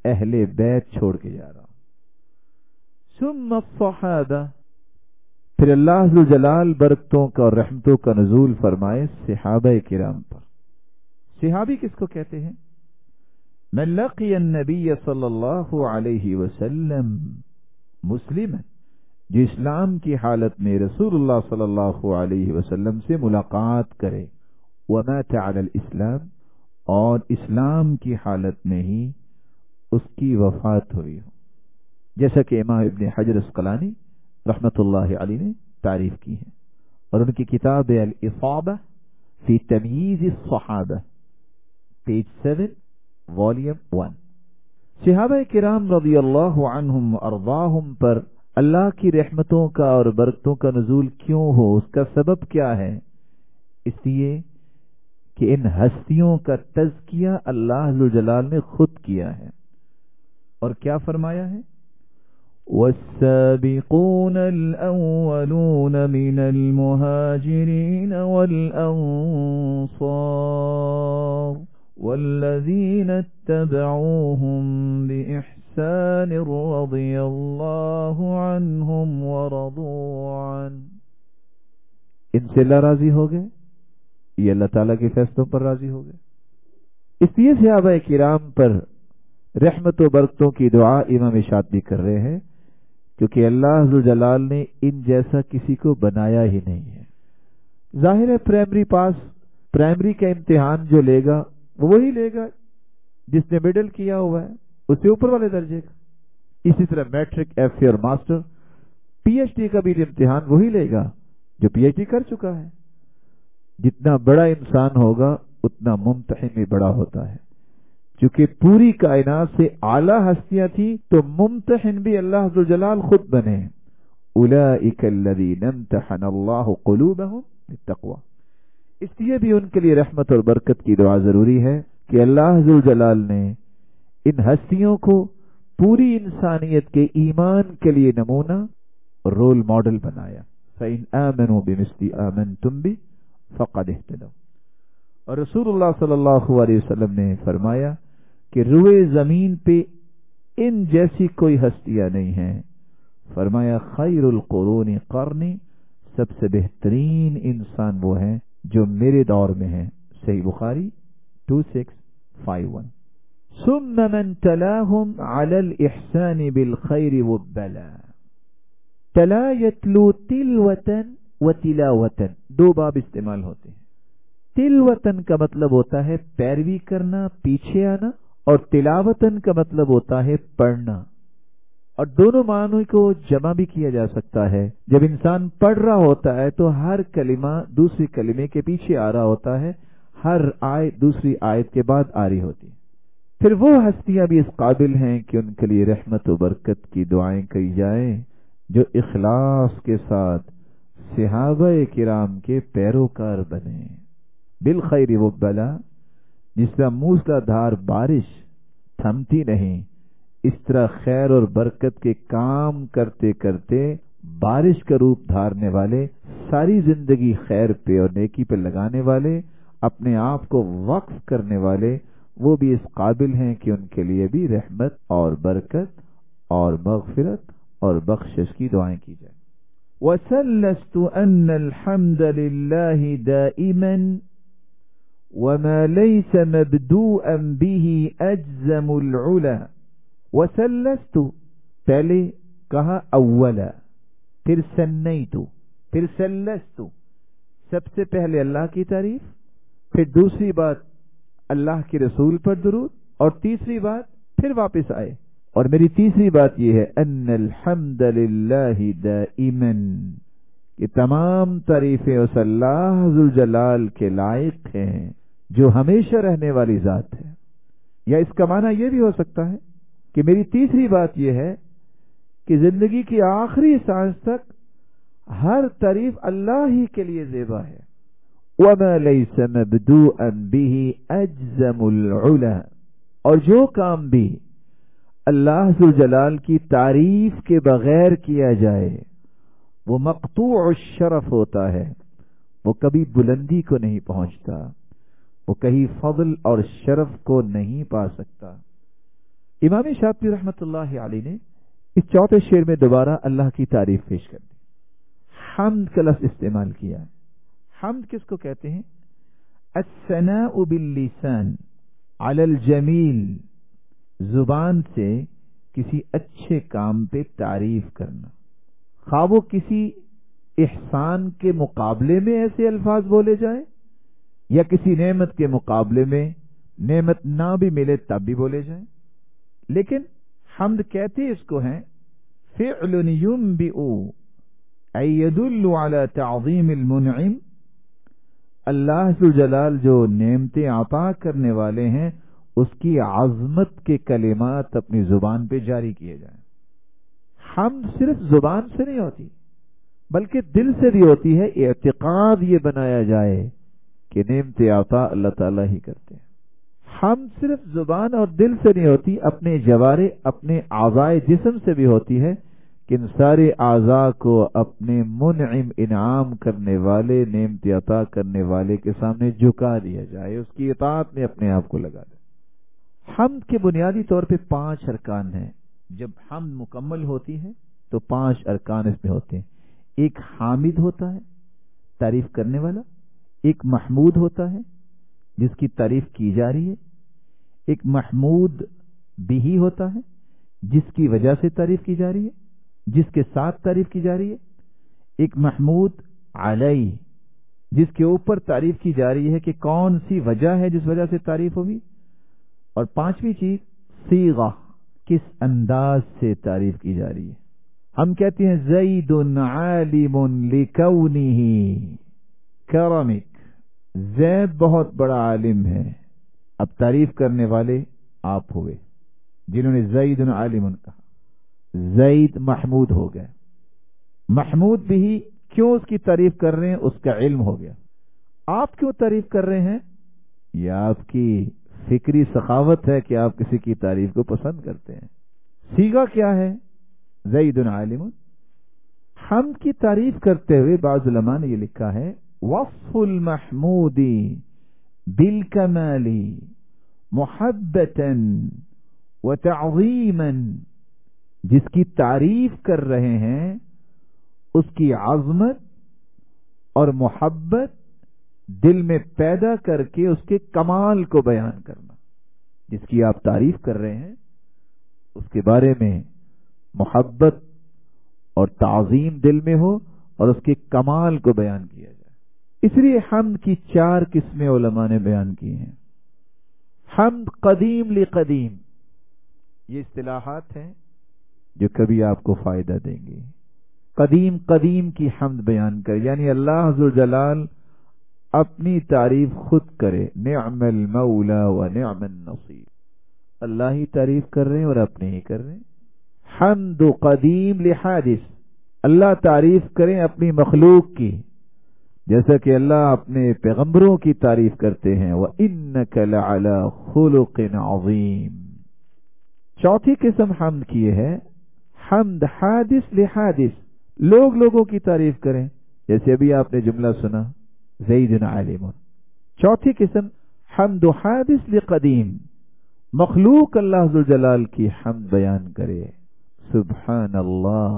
اہل بیت چھوڑ کے جا رہا ہوں۔ ثم الصحابہ، پھر اللہ ذو جلال برکتوں کا اور رحمتوں کا نزول فرمائے صحابہ کرام پر۔ صحابی کس کو کہتے ہیں؟ من لقی النبی صلی اللہ علیہ وسلم مسلما، جو اسلام کی حالت میں رسول اللہ صلی اللہ علیہ وسلم سے ملاقات کرے، ومات علی الاسلام، اور اسلام کی حالت میں ہی اس کی وفات ہوئی ہو، جیسا کہ امام ابن حجر اسقلانی رحمت اللہ علیہ نے تعریف کی ہے، اور ان کی کتاب الاصابہ فی تمییز الصحابہ، پیج 7 والیوم 1۔ صحابہ کرام رضی اللہ عنہم ارضاہم پر اللہ کی رحمتوں کا اور برکتوں کا نزول کیوں ہو، اس کا سبب کیا ہے؟ اس لیے کہ ان ہستیوں کا تزکیہ اللہ ذوالجلال نے خود کیا ہے، اور کیا فرمایا ہے؟ والسابقون الأولون من المهاجرين والأنصار والذين اتبعوهم بإحسان رضي الله عنهم ورضوا عنه، ان سے اللہ راضی ہو گئے، یہ اللہ تعالیٰ کے فیصلوں پر راضی ہو گئے۔ اس لیے صحابہ کرام پر رحمت و برکتوں کی دعا امام شاطبی کر رہے ہیں، کیونکہ اللہ ذوالجلال نے ان جیسا کسی کو بنایا ہی نہیں ہے۔ ظاہر ہے پرائمری کا امتحان جو لے گا وہ وہی لے گا جس نے مڈل کیا ہوا ہے، اس سے اوپر والے درجے کا۔ اسی طرح میٹرک، ایف اے اور ماسٹر، پی ایچ ڈی کا بھی امتحان وہی لے گا جو پی ایچ ڈی کر چکا ہے۔ جتنا بڑا انسان ہوگا اتنا ممتحن بھی بڑا ہوتا ہے، چونکہ پوری کائنات سے اعلیٰ ہستیاں تھیں تو ممتحن بھی اللہ ذوالجلال خود بنے۔ اولئک الذین امتحن اللہ قلوبہم للتقوی، اس لیے بھی ان کے لیے رحمت اور برکت کی دعا ضروری ہے کہ اللہ ذوالجلال نے ان ہستیوں کو پوری انسانیت کے ایمان کے لیے نمونہ اور رول ماڈل بنایا۔ فَإِنْ آمَنُوا بِمِثْلِ آمَنْتُمْ بِهِ فَقَدِ اهْتَدَوْا، اور رسول اللہ صلی اللہ علیہ وسلم نے فرمایا کہ روئے زمین پہ ان جیسی کوئی ہستیاں نہیں ہیں۔ فرمایا خیر القرون قرنی، سب سے بہترین انسان وہ ہیں جو میرے دور میں ہیں۔ صحیح بخاری 2651۔ ثم من تلاهم على الإحسان بالخير والبلاء، تلا يتلو تلوة وتلاوة، دو باب استعمال ہوتے ہیں۔ تلوتن کا مطلب ہوتا ہے پیروی کرنا، پیچھے آنا، اور تلاوتن کا مطلب ہوتا ہے پڑھنا، اور دونوں معنوں کو جمع بھی کیا جا سکتا ہے۔ جب انسان پڑھ رہا ہوتا ہے تو ہر کلمہ دوسری کلمے کے پیچھے آ رہا ہوتا ہے، ہر آیت دوسری آیت کے بعد آ رہی ہوتی ہے۔ پھر وہ ہستیاں بھی اس قابل ہیں کہ ان کے لیے رحمت و برکت کی دعائیں کی جائیں جو اخلاص کے ساتھ صحابہ کرام کے پیروکار بنے۔ بالخیر والبلا، جس طرح موسلا دھار بارش تھمتی نہیں، اس طرح خیر اور برکت کے کام کرتے کرتے بارش کا روپ دھارنے والے، ساری زندگی خیر پہ اور نیکی پہ لگانے والے، اپنے آپ کو وقف کرنے والے، وہ بھی اس قابل ہیں کہ ان کے لیے بھی رحمت اور برکت اور مغفرت اور بخشش کی دعائیں کی جائیں۔ وَسَلَّسْتُ أَنَّ الْحَمْدَ لِلَّهِ دَائِمًا وَمَا لَيْسَ مَبْدُوءًا بِهِ أَجْزَمُ الْعُلَى۔ وَسَلَّسْتُ، پہلے کہا اولا، پھر سنیتو، پھر سلستو، سب سے پہلے اللہ کی تعریف، پھر دوسری بات اللہ کے رسول پر درود، اور تیسری بات پھر واپس آئے. اور میری تیسری بات یہ ہے ان الحمد للہ دائما، کہ تمام تعریفیں اس اللہ ذوالجلال کے لائق ہیں جو ہمیشہ رہنے والی ذات ہے. یا اس کا معنی یہ بھی ہو سکتا ہے کہ میری تیسری بات یہ ہے کہ زندگی کی آخری سانس تک ہر تعریف اللہ ہی کے لیے زیبا ہے. وَمَا لَيْسَ مَبْدُوءًا بِهِ أَجْزَمُ الْعُلَى، اور جو کام بھی اللہ ذوالجلال کی تعریف کے بغیر کیا جائے وہ مقطوع الشرف ہوتا ہے، وہ کبھی بلندی کو نہیں پہنچتا، وہ کہیں فضل اور شرف کو نہیں پا سکتا. امام شاطبی رحمت اللہ علیہ نے اس چوتھے شعر میں دوبارہ اللہ کی تعریف پیش کر دی. حمد کا لفظ استعمال کیا ہے. حمد کس کو کہتے ہیں؟ الثناء باللسان علی الجمیل، زبان سے کسی اچھے کام پہ تعریف کرنا، خواہ وہ کسی احسان کے مقابلے میں ایسے الفاظ بولے جائیں یا کسی نعمت کے مقابلے میں نعمت نہ بھی ملے تب بھی بولے جائیں. لیکن حمد کہتے اس کو ہیں فعل ينبئ أي يدل على تعظیم المنعم، اللہ ذوالجلال جو نعمتیں عطا کرنے والے ہیں اس کی عظمت کے کلمات اپنی زبان پہ جاری کیے جائیں. حمد صرف زبان سے نہیں ہوتی بلکہ دل سے بھی ہوتی ہے. اعتقاد یہ بنایا جائے کہ نعمت عطا اللہ تعالیٰ ہی کرتے ہیں. حمد صرف زبان اور دل سے نہیں ہوتی، اپنے جوارے اپنے اعضائے جسم سے بھی ہوتی ہے کہ ان سارے اعضاء کو اپنے منعم انعام کرنے والے نعمت عطا کرنے والے کے سامنے جھکا دیا جائے، اس کی اطاعت میں اپنے آپ کو لگا دے. حمد کے بنیادی طور پہ 5 ارکان ہیں. جب حمد مکمل ہوتی ہے تو 5 ارکان اس میں ہوتے ہیں. ایک حامد ہوتا ہے تعریف کرنے والا، ایک محمود ہوتا ہے جس کی تعریف کی جا رہی ہے، ایک محمود بھی ہوتا ہے جس کی وجہ سے تعریف کی جا رہی ہے، جس کے ساتھ تعریف کی جا رہی ہے، ایک محمود علیہ جس کے اوپر تعریف کی جا رہی ہے کہ کون سی وجہ ہے جس وجہ سے تعریف ہوگی، اور 5ویں چیز صیغہ، کس انداز سے تعریف کی جا رہی ہے. ہم کہتے ہیں زید عالم لکونہ کرمک، زید بہت بڑا عالم ہے. اب تعریف کرنے والے آپ ہوئے جنہوں نے زید عالم کہا، زید محمود ہو گئے. محمود بھی کیوں اس کی تعریف کر رہے ہیں؟ اس کا علم ہو گیا. آپ کیوں تعریف کر رہے ہیں؟ یہ آپ کی فکری سخاوت ہے کہ آپ کسی کی تعریف کو پسند کرتے ہیں. صیغہ کیا ہے؟ زید عالم. حمد کی تعریف کرتے ہوئے بعض علماء نے یہ لکھا ہے وصف المحمود بالکمال محبتا وتعظیما، جس کی تعریف کر رہے ہیں اس کی عظمت اور محبت دل میں پیدا کر کے اس کے کمال کو بیان کرنا. جس کی آپ تعریف کر رہے ہیں اس کے بارے میں محبت اور تعظیم دل میں ہو اور اس کے کمال کو بیان کیا جائے. اس لیے حمد کی 4 قسمیں علماء نے بیان کی ہیں. حمد قدیم لقدیم، یہ اصطلاحات ہیں جو کبھی آپ کو فائدہ دیں گے. قدیم قدیم کی حمد بیان کر، یعنی اللہ ذوالجلال اپنی تعریف خود کرے. نعم المولا و نعم النصیر، اللہ ہی تعریف کر رہے ہیں اور اپنے ہی کر رہے ہیں. حمد قدیم لحادث، اللہ تعریف کریں اپنی مخلوق کی، جیسا کہ اللہ اپنے پیغمبروں کی تعریف کرتے ہیں وَإِنَّكَ لَعَلَى خُلُقٍ عَظِيمٍ. چوتھی قسم حمد کی ہے حمد حادث لحادث، لوگ لوگوں کی تعریف کریں، جیسے ابھی آپ نے جملہ سنا زید عالم. چوتھی قسم حمد حادث لقدیم، مخلوق اللہ ذوالجلال کی حمد بیان کرے. سبحان اللہ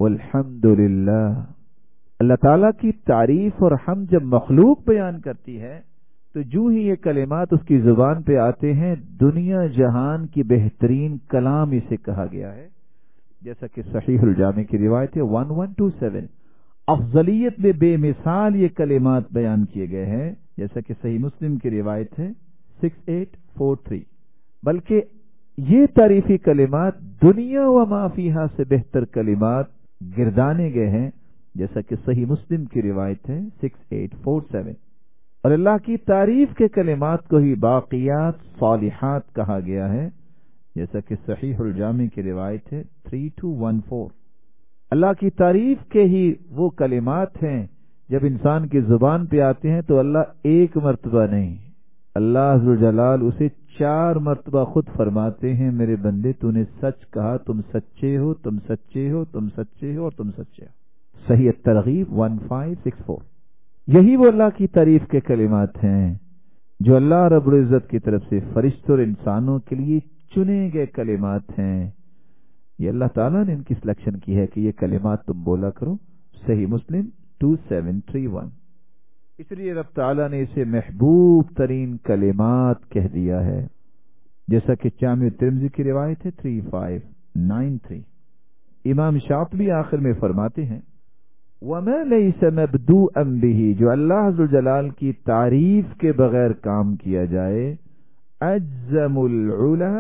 والحمد للہ. اللہ تعالیٰ کی تعریف اور حمد جب مخلوق بیان کرتی ہے تو جو ہی یہ کلمات اس کی زبان پہ آتے ہیں دنیا جہان کی بہترین کلام اسے کہا گیا ہے. جیسا کہ صحیح الجامع کی روایت ہے 1127 افضلیت میں بے مثال یہ کلمات بیان کیے گئے ہیں، جیسا کہ صحیح مسلم کی روایت ہے 6843، بلکہ یہ تعریفی کلمات دنیا و ما فیہا سے بہتر کلمات گردانے گئے ہیں، جیسا کہ صحیح مسلم کی روایت ہے 6847۔ اور اللہ کی تعریف کے کلمات کو ہی باقیات صالحات کہا گیا ہے، جیسا کہ صحیح الجامع کی روایت ہے 3214۔ اللہ کی تعریف کے ہی وہ کلمات ہیں جب انسان کی زبان پہ آتے ہیں تو اللہ ایک مرتبہ نہیں، اللہ ذوالجلال اسے 4 مرتبہ خود فرماتے ہیں، میرے بندے تو نے سچ کہا، تم سچے ہو، تم سچے ہو، تم سچے ہو اور تم سچے ہو۔ صحیح الترغیب 1564۔ یہی وہ اللہ کی تعریف کے کلمات ہیں جو اللہ رب العزت کی طرف سے فرشتوں اور انسانوں کے لیے چنے گئے کلمات ہیں۔ یہ اللہ تعالیٰ نے ان کی سلیکشن کی ہے کہ یہ کلمات تم بولا کرو۔ صحیح مسلم 2731۔ اس لیے رب تعالیٰ نے اسے محبوب ترین کلمات کہہ دیا ہے، جیسا کہ جامع ترمذی کی روایت ہے 3593۔ امام شاطبی آخر میں فرماتے ہیں وَمَا لَيْسَ مَبْدُوءًا بِهِ، جو اللہ عز و جلال کی تعریف کے بغیر کام کیا جائے، اجزم العلا،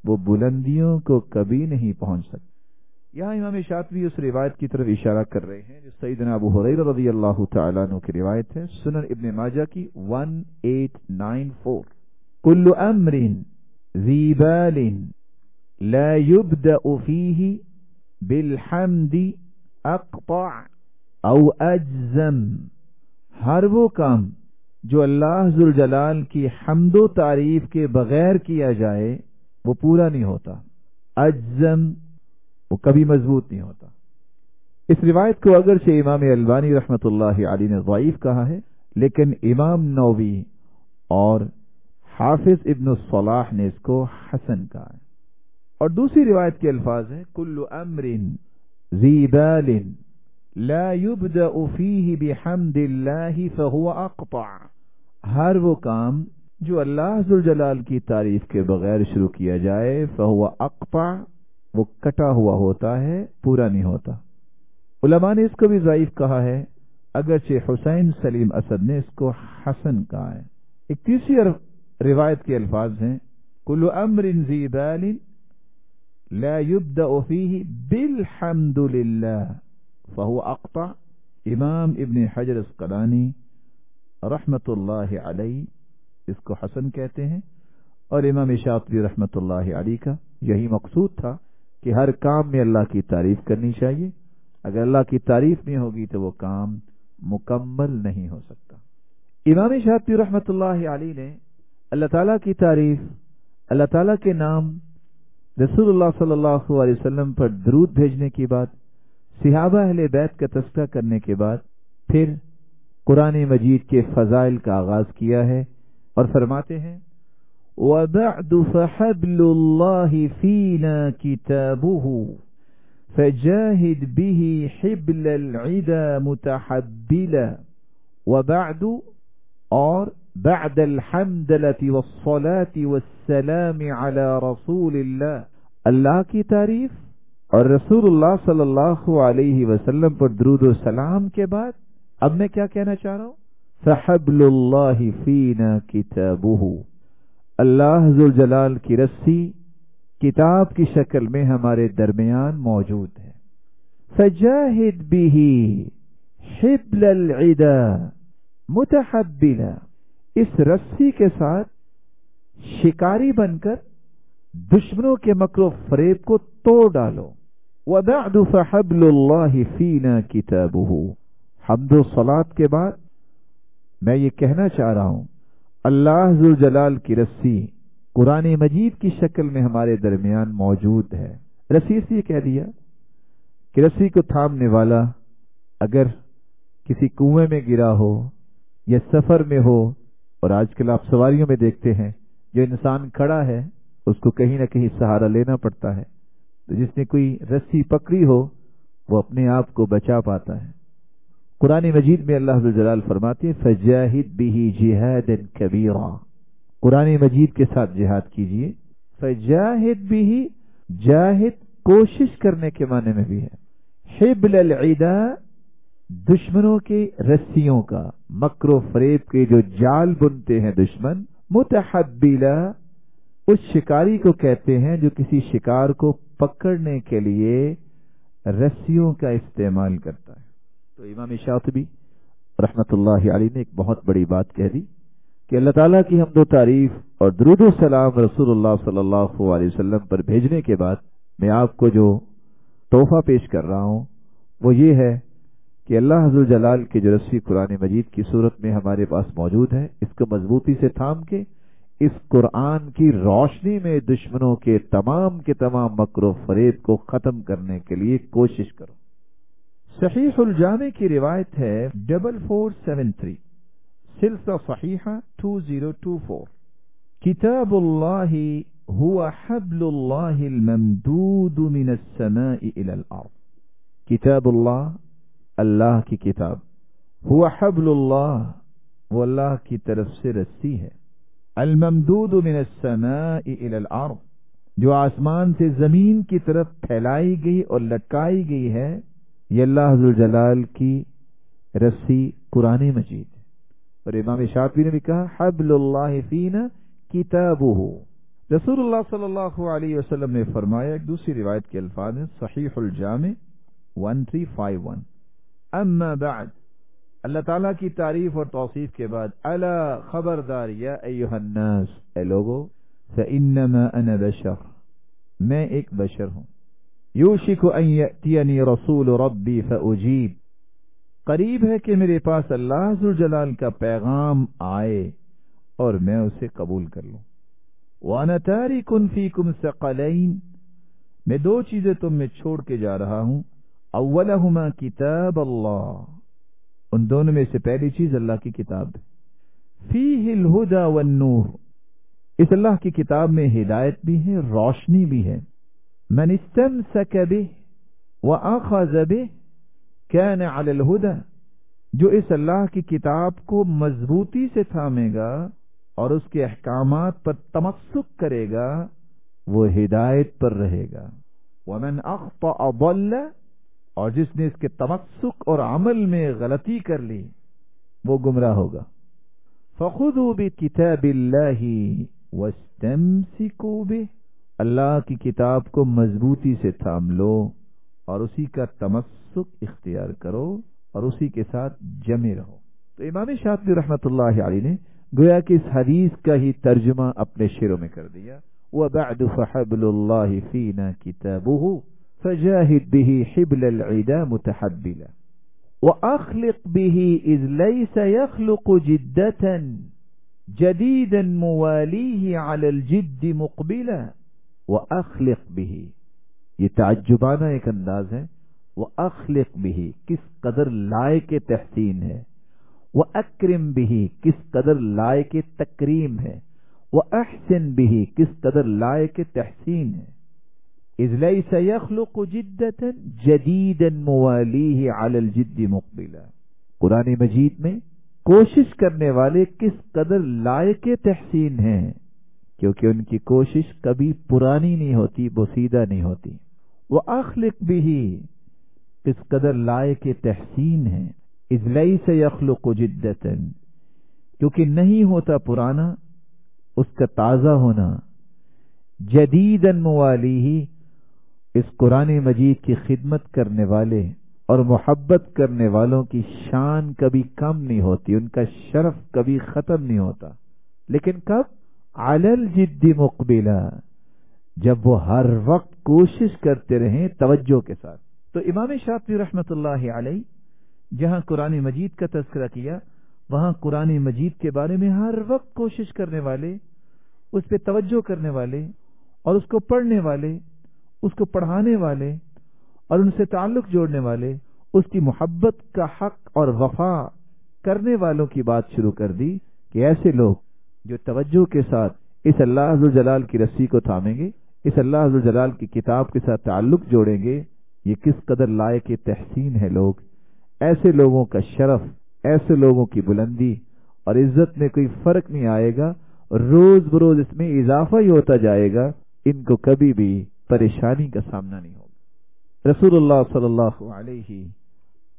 وہ بلندیوں کو کبھی نہیں پہنچ سکتا۔ یہاں امام شاطبی اس روایت کی طرف اشارہ کر رہے ہیں جو سیدنا ابو ہریرہ رضی اللہ تعالیٰ عنہ کی روایت ہے، سنن ابن ماجہ کی 1894۔ کل امر ذی بال لا يبدأ فیہ بالحمد اقطع او اجزم، ہر وہ کام جو اللہ ذوالجلال کی حمد و تعریف کے بغیر کیا جائے وہ پورا نہیں ہوتا، اجزم وہ کبھی مضبوط نہیں ہوتا۔ اس روایت کو اگرچہ امام البانی رحمت اللہ علیہ نے ضعیف کہا ہے، لیکن امام نووی اور حافظ ابن الصلاح نے اس کو حسن کہا ہے۔ اور دوسری روایت کے الفاظ ہیں کل امر ذی بال لا يبدأ فیہ بحمد اللہ فہو اقطع، ہر وہ کام جو اللہ ذوالجلال کی تعریف کے بغیر شروع کیا جائے فہو اقطع، وہ کٹا ہوا ہوتا ہے، پورا نہیں ہوتا۔ علماء نے اس کو بھی ضعیف کہا ہے، اگرچہ حسین سلیم اسد نے اس کو حسن کہا ہے۔ ایک تیسری روایت کے الفاظ ہیں کل امر ذی بال لا يبدأ فیہ بالحمد للہ فہو اقطع، امام ابن حجر اسقلانی رحمت اللہ علیہ اس کو حسن کہتے ہیں، اور امام شاطبی رحمت اللہ علیہ کا یہی مقصود تھا کہ ہر کام میں اللہ کی تعریف کرنی چاہیے، اگر اللہ کی تعریف نہیں ہوگی تو وہ کام مکمل نہیں ہو سکتا۔ امام شاطبی رحمت اللہ علیہ نے اللہ تعالیٰ کی تعریف، اللہ تعالیٰ کے نام، رسول اللہ صلی اللہ علیہ وسلم پر درود بھیجنے کی بات، صحابہ اہل بیت کا تذکرہ کرنے کے بعد پھر قرآن مجید کے فضائل کا آغاز کیا ہے، اور فرماتے ہیں وَبَعْدُ فَحَبْلُ اللَّهِ فِينَا كِتَابُهُ فَجَاهِدْ بِهِ حِبْلَ الْعِدَى مُتَحَبِّلًا، وَبَعْدُ اور بعد الحمدلة والصلاة والسلام على رسول اللہ، اللہ کی تعریف اور رسول اللہ صلی اللہ علیہ وسلم پر درود و سلام کے بعد اب میں کیا کہنا چاہ رہا ہوں، فَحَبْلُ اللَّهِ فِينَا كِتَابُهُ، اللہ ذوالجلال کی رسی کتاب کی شکل میں ہمارے درمیان موجود ہے۔ فَجَاهِدْ بِهِ حِبْلَ الْعِدَى مُتَحَبِّلًا، اس رسی کے ساتھ شکاری بن کر دشمنوں کے مکر و فریب کو توڑ ڈالو۔ وَبَعْدُ فَحَبْلُ اللَّهِ فِينَا كِتَابُهُ، حمد و صلات کے بعد میں یہ کہنا چاہ رہا ہوں اللہ ذوالجلال کی رسی قرآن مجید کی شکل میں ہمارے درمیان موجود ہے۔ رسی سے یہ کہہ دیا کہ رسی کو تھامنے والا اگر کسی کنویں میں گرا ہو یا سفر میں ہو، اور آج کل آپ سواریوں میں دیکھتے ہیں جو انسان کھڑا ہے اس کو کہیں نہ کہیں سہارا لینا پڑتا ہے، تو جس نے کوئی رسی پکڑی ہو وہ اپنے آپ کو بچا پاتا ہے۔ قرآن مجید میں اللہ ذوالجلال فرماتے ہیں فَجَاهِدْ بِهِ جِهَادًا كَبِيرًا، قرآن مجید کے ساتھ جہاد کیجئے۔ فَجَاهِدْ بِهِ، جاہد کوشش کرنے کے معنی میں بھی ہے۔ حِبْلَ الْعِدَى، دشمنوں کے رسیوں کا، مکر و فریب کے جو جال بنتے ہیں دشمن، متحبلا اس شکاری کو کہتے ہیں جو کسی شکار کو پکڑنے کے لیے رسیوں کا استعمال کرتا ہے۔ تو امام شاطبی رحمت اللہ علیہ نے ایک بہت بڑی بات کہہ دی کہ اللہ تعالیٰ کی حمد و تعریف اور درود و سلام رسول اللہ صلی اللہ علیہ وسلم پر بھیجنے کے بعد میں آپ کو جو تحفہ پیش کر رہا ہوں وہ یہ ہے کہ اللہ عز و جلال کی جو رسی قرآن مجید کی صورت میں ہمارے پاس موجود ہے، اس کو مضبوطی سے تھام کے اس قرآن کی روشنی میں دشمنوں کے تمام مکر و فریب کو ختم کرنے کے لیے کوشش کرو۔ صحیح الجامع کی روایت ہے 4473، سلسلہ صحیحہ 2024، کتاب اللہ هو حبل اللہ الممدود من السماء الى الارض۔ کتاب اللہ، اللہ کی کتاب، هو حبل اللہ، وہ اللہ کی طرف سے رسی ہے، الممدود من السماء الى الارض، جو آسمان سے زمین کی طرف پھیلائی گئی اور لٹکائی گئی ہے، یہ اللہ عز و جلال کی رسی قرآن مجید ہے۔ اور امام شاطبی نے بھی کہا حبل اللہ فینا کتابہ۔ رسول اللہ صلی اللہ علیہ وسلم نے فرمایا، ایک دوسری روایت کے الفاظ ہیں صحیح الجامع 1351، اما بعد، اللہ تعالیٰ کی تعریف اور توصیف کے بعد، الا خبردار، یا ایھا الناس، اے لوگو، فانما انا بشر، میں ایک بشر ہوں، یوشک ان یأتینی رسول ربی فاجیب، قریب ہے کہ میرے پاس اللہ ذو الجلال کا پیغام آئے اور میں اسے قبول کر لوں۔ وانا تارک فیکم ثقلین، میں دو چیزیں تم میں چھوڑ کے جا رہا ہوں، اولہما کتاب اللہ، ان دونوں میں سے پہلی چیز اللہ کی کتاب ہے، فیہ الہدی والنور، اس اللہ کی کتاب میں ہدایت بھی ہے، روشنی بھی ہے، من استمسک بہ واخذ بہ کان علی الہدی، جو اس اللہ کی کتاب کو مضبوطی سے تھامے گا اور اس کے احکامات پر تمسک کرے گا وہ ہدایت پر رہے گا، ومن اخطأ ضل، اور جس نے اس کے تمسک اور عمل میں غلطی کر لی وہ گمراہ ہوگا۔ فخذوا بکتاب اللہ واستمسکوا بہ، اللہ کی کتاب کو مضبوطی سے تھام لو اور اسی کا تمسک اختیار کرو اور اسی کے ساتھ جمے رہو۔ تو امام شاطبی رحمت اللہ علیہ نے گویا کہ اس حدیث کا ہی ترجمہ اپنے شعروں میں کر دیا، وَبَعْدُ فَحَبْلُ اللَّهِ فِينَا كِتَابُهُ فَجَاهِدْ بِهِ حِبْلَ الْعِدَى مُتَحَبِّلًا وَأَخْلِقْ بِهِ إِذْ لَيْسَ يَخْلُقُ جِدَّةً جَدِيدًا مُوَالِيهِ عَلَى الْجِدِّ مُقْبِلًا وَأَخْلِقْ بِهِ، یہ تعجبانہ ایک انداز ہے، وَأَخْلِقْ بِهِ کس قدر لائق تحسین ہے، وَأَكْرِمْ بِهِ کس قدر لائق تکریم ہے، وَأَحْسِنْ بِهِ کس قدر لائق تحسین ہے، إِذْ لَيْسَ يَخْلُقُ جِدَّةً جَدِيدًا مُوَالِيهِ عَلَى الْجِدِّ مُقْبِلًا، قرآن مجید میں کوشش کرنے والے کس قدر لائق تحسین ہیں، کیونکہ ان کی کوشش کبھی پرانی نہیں ہوتی، بوسیدہ نہیں ہوتی۔ وَأَخْلِقْ بِهِ کس قدر لائق تحسین ہے، إِذْ لَيْسَ يَخْلُقُ جِدَّةً کیونکہ نہیں ہوتا پرانا اس کا تازہ ہونا، جدیداً موالیہ اس قرآن مجید کی خدمت کرنے والے اور محبت کرنے والوں کی شان کبھی کم نہیں ہوتی، ان کا شرف کبھی ختم نہیں ہوتا، لیکن کب؟ علی الجد مقبلا، جب وہ ہر وقت کوشش کرتے رہیں توجہ کے ساتھ۔ تو امام شاطبی رحمت اللہ علیہ جہاں قرآن مجید کا تذکرہ کیا وہاں قرآن مجید کے بارے میں ہر وقت کوشش کرنے والے، اس پہ توجہ کرنے والے اور اس کو پڑھنے والے، اس کو پڑھانے والے اور ان سے تعلق جوڑنے والے، اس کی محبت کا حق اور وفا کرنے والوں کی بات شروع کر دی کہ ایسے لوگ جو توجہ کے ساتھ اس اللہ عز و جلال کی رسی کو تھامیں گے، اس اللہ عز و جلال کی کتاب کے ساتھ تعلق جوڑیں گے، یہ کس قدر لائق تحسین ہے لوگ، ایسے لوگوں کا شرف، ایسے لوگوں کی بلندی اور عزت میں کوئی فرق نہیں آئے گا، روز بروز اس میں اضافہ ہی ہوتا جائے گا، ان کو کبھی بھی پریشانی کا سامنا نہیں ہوگا۔ رسول اللہ صلی اللہ علیہ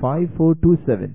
5427,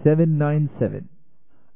797,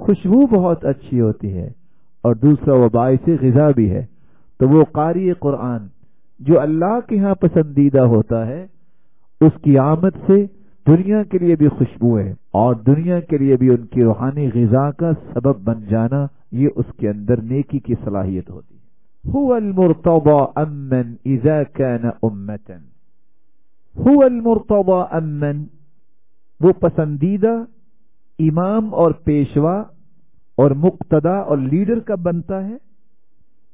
خوشبو بہت اچھی ہوتی ہے، اور دوسرا وہ باعث غذا بھی ہے۔ تو وہ قاری قرآن جو اللہ کے ہاں پسندیدہ ہوتا ہے، اس کی آمد سے دنیا کے لیے بھی خوشبو ہے، اور دنیا کے لیے بھی ان کی روحانی غذا کا سبب بن جانا، یہ اس کے اندر نیکی کی صلاحیت ہوتی ہے۔ هو المرتضى امن اذا كان امة، هو المرتضى امن، وہ پسندیدہ امام اور پیشوا اور مقتدا اور لیڈر کب بنتا ہے؟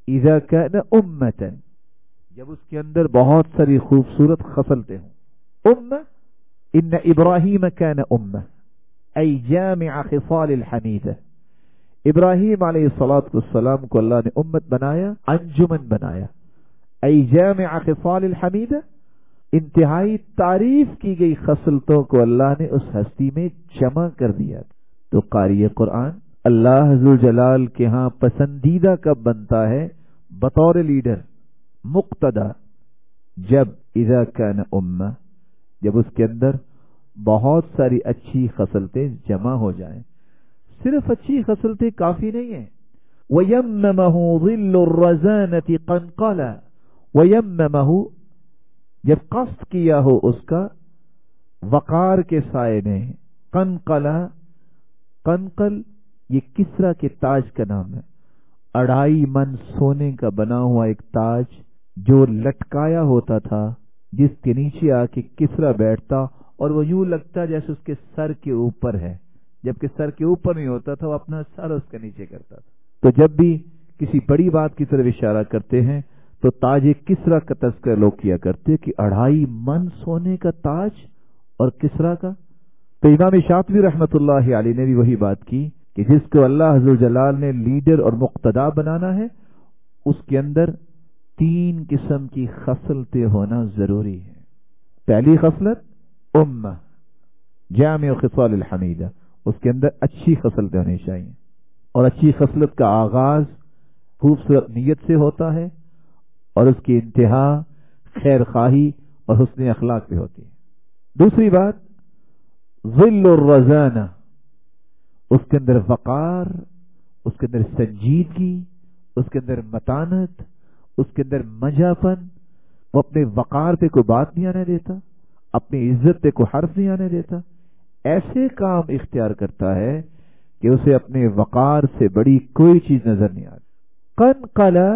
اذا كان امة، جب اس کے اندر بہت ساری خوبصورت خصلتیں ہوں۔ امہ، ان ابراہیم كان امہ ای جامع خصال الحمیدہ، ابراہیم علیہ السلام کو اللہ نے امت بنایا، انجمن بنایا، ای جامع خصال الحمیدہ، انتہائی تعریف کی گئی خصلتوں کو اللہ نے اس ہستی میں جمع کر دیا۔ تو قاری قرآن اللہ ذوالجلال کے ہاں پسندیدہ کب بنتا ہے؟ بطور لیڈر، مقتدا، جب اذا کان امہ، جب اس کے اندر بہت ساری اچھی خصلتیں جمع ہو جائیں۔ صرف اچھی خصلتیں کافی نہیں ہیں۔ وَيَمَّمَهُ ظِلُّ الرَّزَانَةِ قَنْقَلًا، وَيَمَّمَهُ، جب قصد کیا ہو اس کا وقار کے سائے میں، قنقلا، قنقل یہ کسرا کے تاج کا نام ہے، 2.5 من سونے کا بنا ہوا ایک تاج جو لٹکایا ہوتا تھا، جس کے نیچے آ کے کسرا بیٹھتا اور وہ یوں لگتا جیسے اس کے سر کے اوپر ہے، جبکہ سر کے اوپر نہیں ہوتا تھا، وہ اپنا سر اس کے نیچے کرتا تھا۔ تو جب بھی کسی بڑی بات کی طرف اشارہ کرتے ہیں تو تاج کسرا کا تذکرہ لوگ کیا کرتے کہ 2.5 من سونے کا تاج اور کسرا کا۔ تو امام شاطبی رحمت اللہ علیہ نے بھی وہی بات کی کہ جس کو اللہ ذوالجلال نے لیڈر اور مقتدا بنانا ہے، اس کے اندر 3 قسم کی خصلتیں ہونا ضروری ہے۔ پہلی خصلت امہ جامع خصال الحمیدہ، اس کے اندر اچھی خصلتیں ہونی چاہیے، اور اچھی خصلت کا آغاز خوبصورت نیت سے ہوتا ہے، اور اس کی انتہا خیر خواہی اور حسن اخلاق پہ ہوتی ہے۔ دوسری بات ظل الرزانہ، اس کے اندر وقار، اس کے اندر سنجیدگی، اس کے اندر متانت، اس کے اندر مجاپن، وہ اپنے وقار پہ کوئی بات نہیں آنے دیتا، اپنی عزت پہ کوئی حرف نہیں آنے دیتا، ایسے کام اختیار کرتا ہے کہ اسے اپنے وقار سے بڑی کوئی چیز نظر نہیں آتی۔ قنقلا،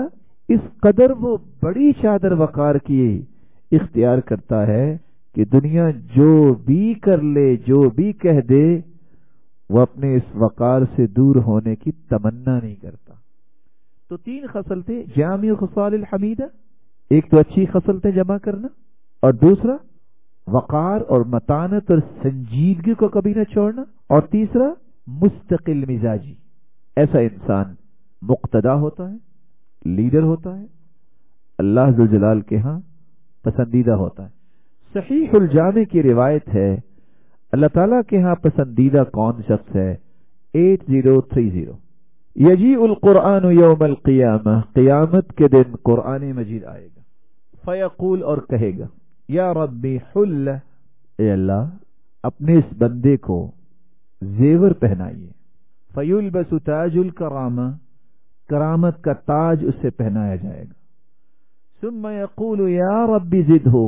اس قدر وہ بڑی چادر وقار کی اختیار کرتا ہے کہ دنیا جو بھی کر لے، جو بھی کہہ دے، وہ اپنے اس وقار سے دور ہونے کی تمنا نہیں کرتا۔ تو 3 خصلتیں جامع خصال الحمیدہ، ایک تو اچھی خصلتیں جمع کرنا، اور دوسرا وقار اور متانت اور سنجیدگی کو کبھی نہ چھوڑنا، اور تیسرا مستقل مزاجی۔ ایسا انسان مقتدا ہوتا ہے، لیڈر ہوتا ہے، اللہ ذوالجلال کے ہاں پسندیدہ ہوتا ہے۔ صحیح الجامع کی روایت ہے اللہ تعالیٰ کے ہاں پسندیدہ کون شخص ہے؟ 8030 یجیء القرآن یوم القیامہ، قیامت کے دن قرآن مجید آئے گا، فیقول، اور کہے گا، یا ربی حل، اے اللہ اپنے اس بندے کو زیور پہنائیے، فیلبس تاج الکرامہ، کرامت کا تاج اسے پہنایا جائے گا، ثم یقول یا ربی زدہ،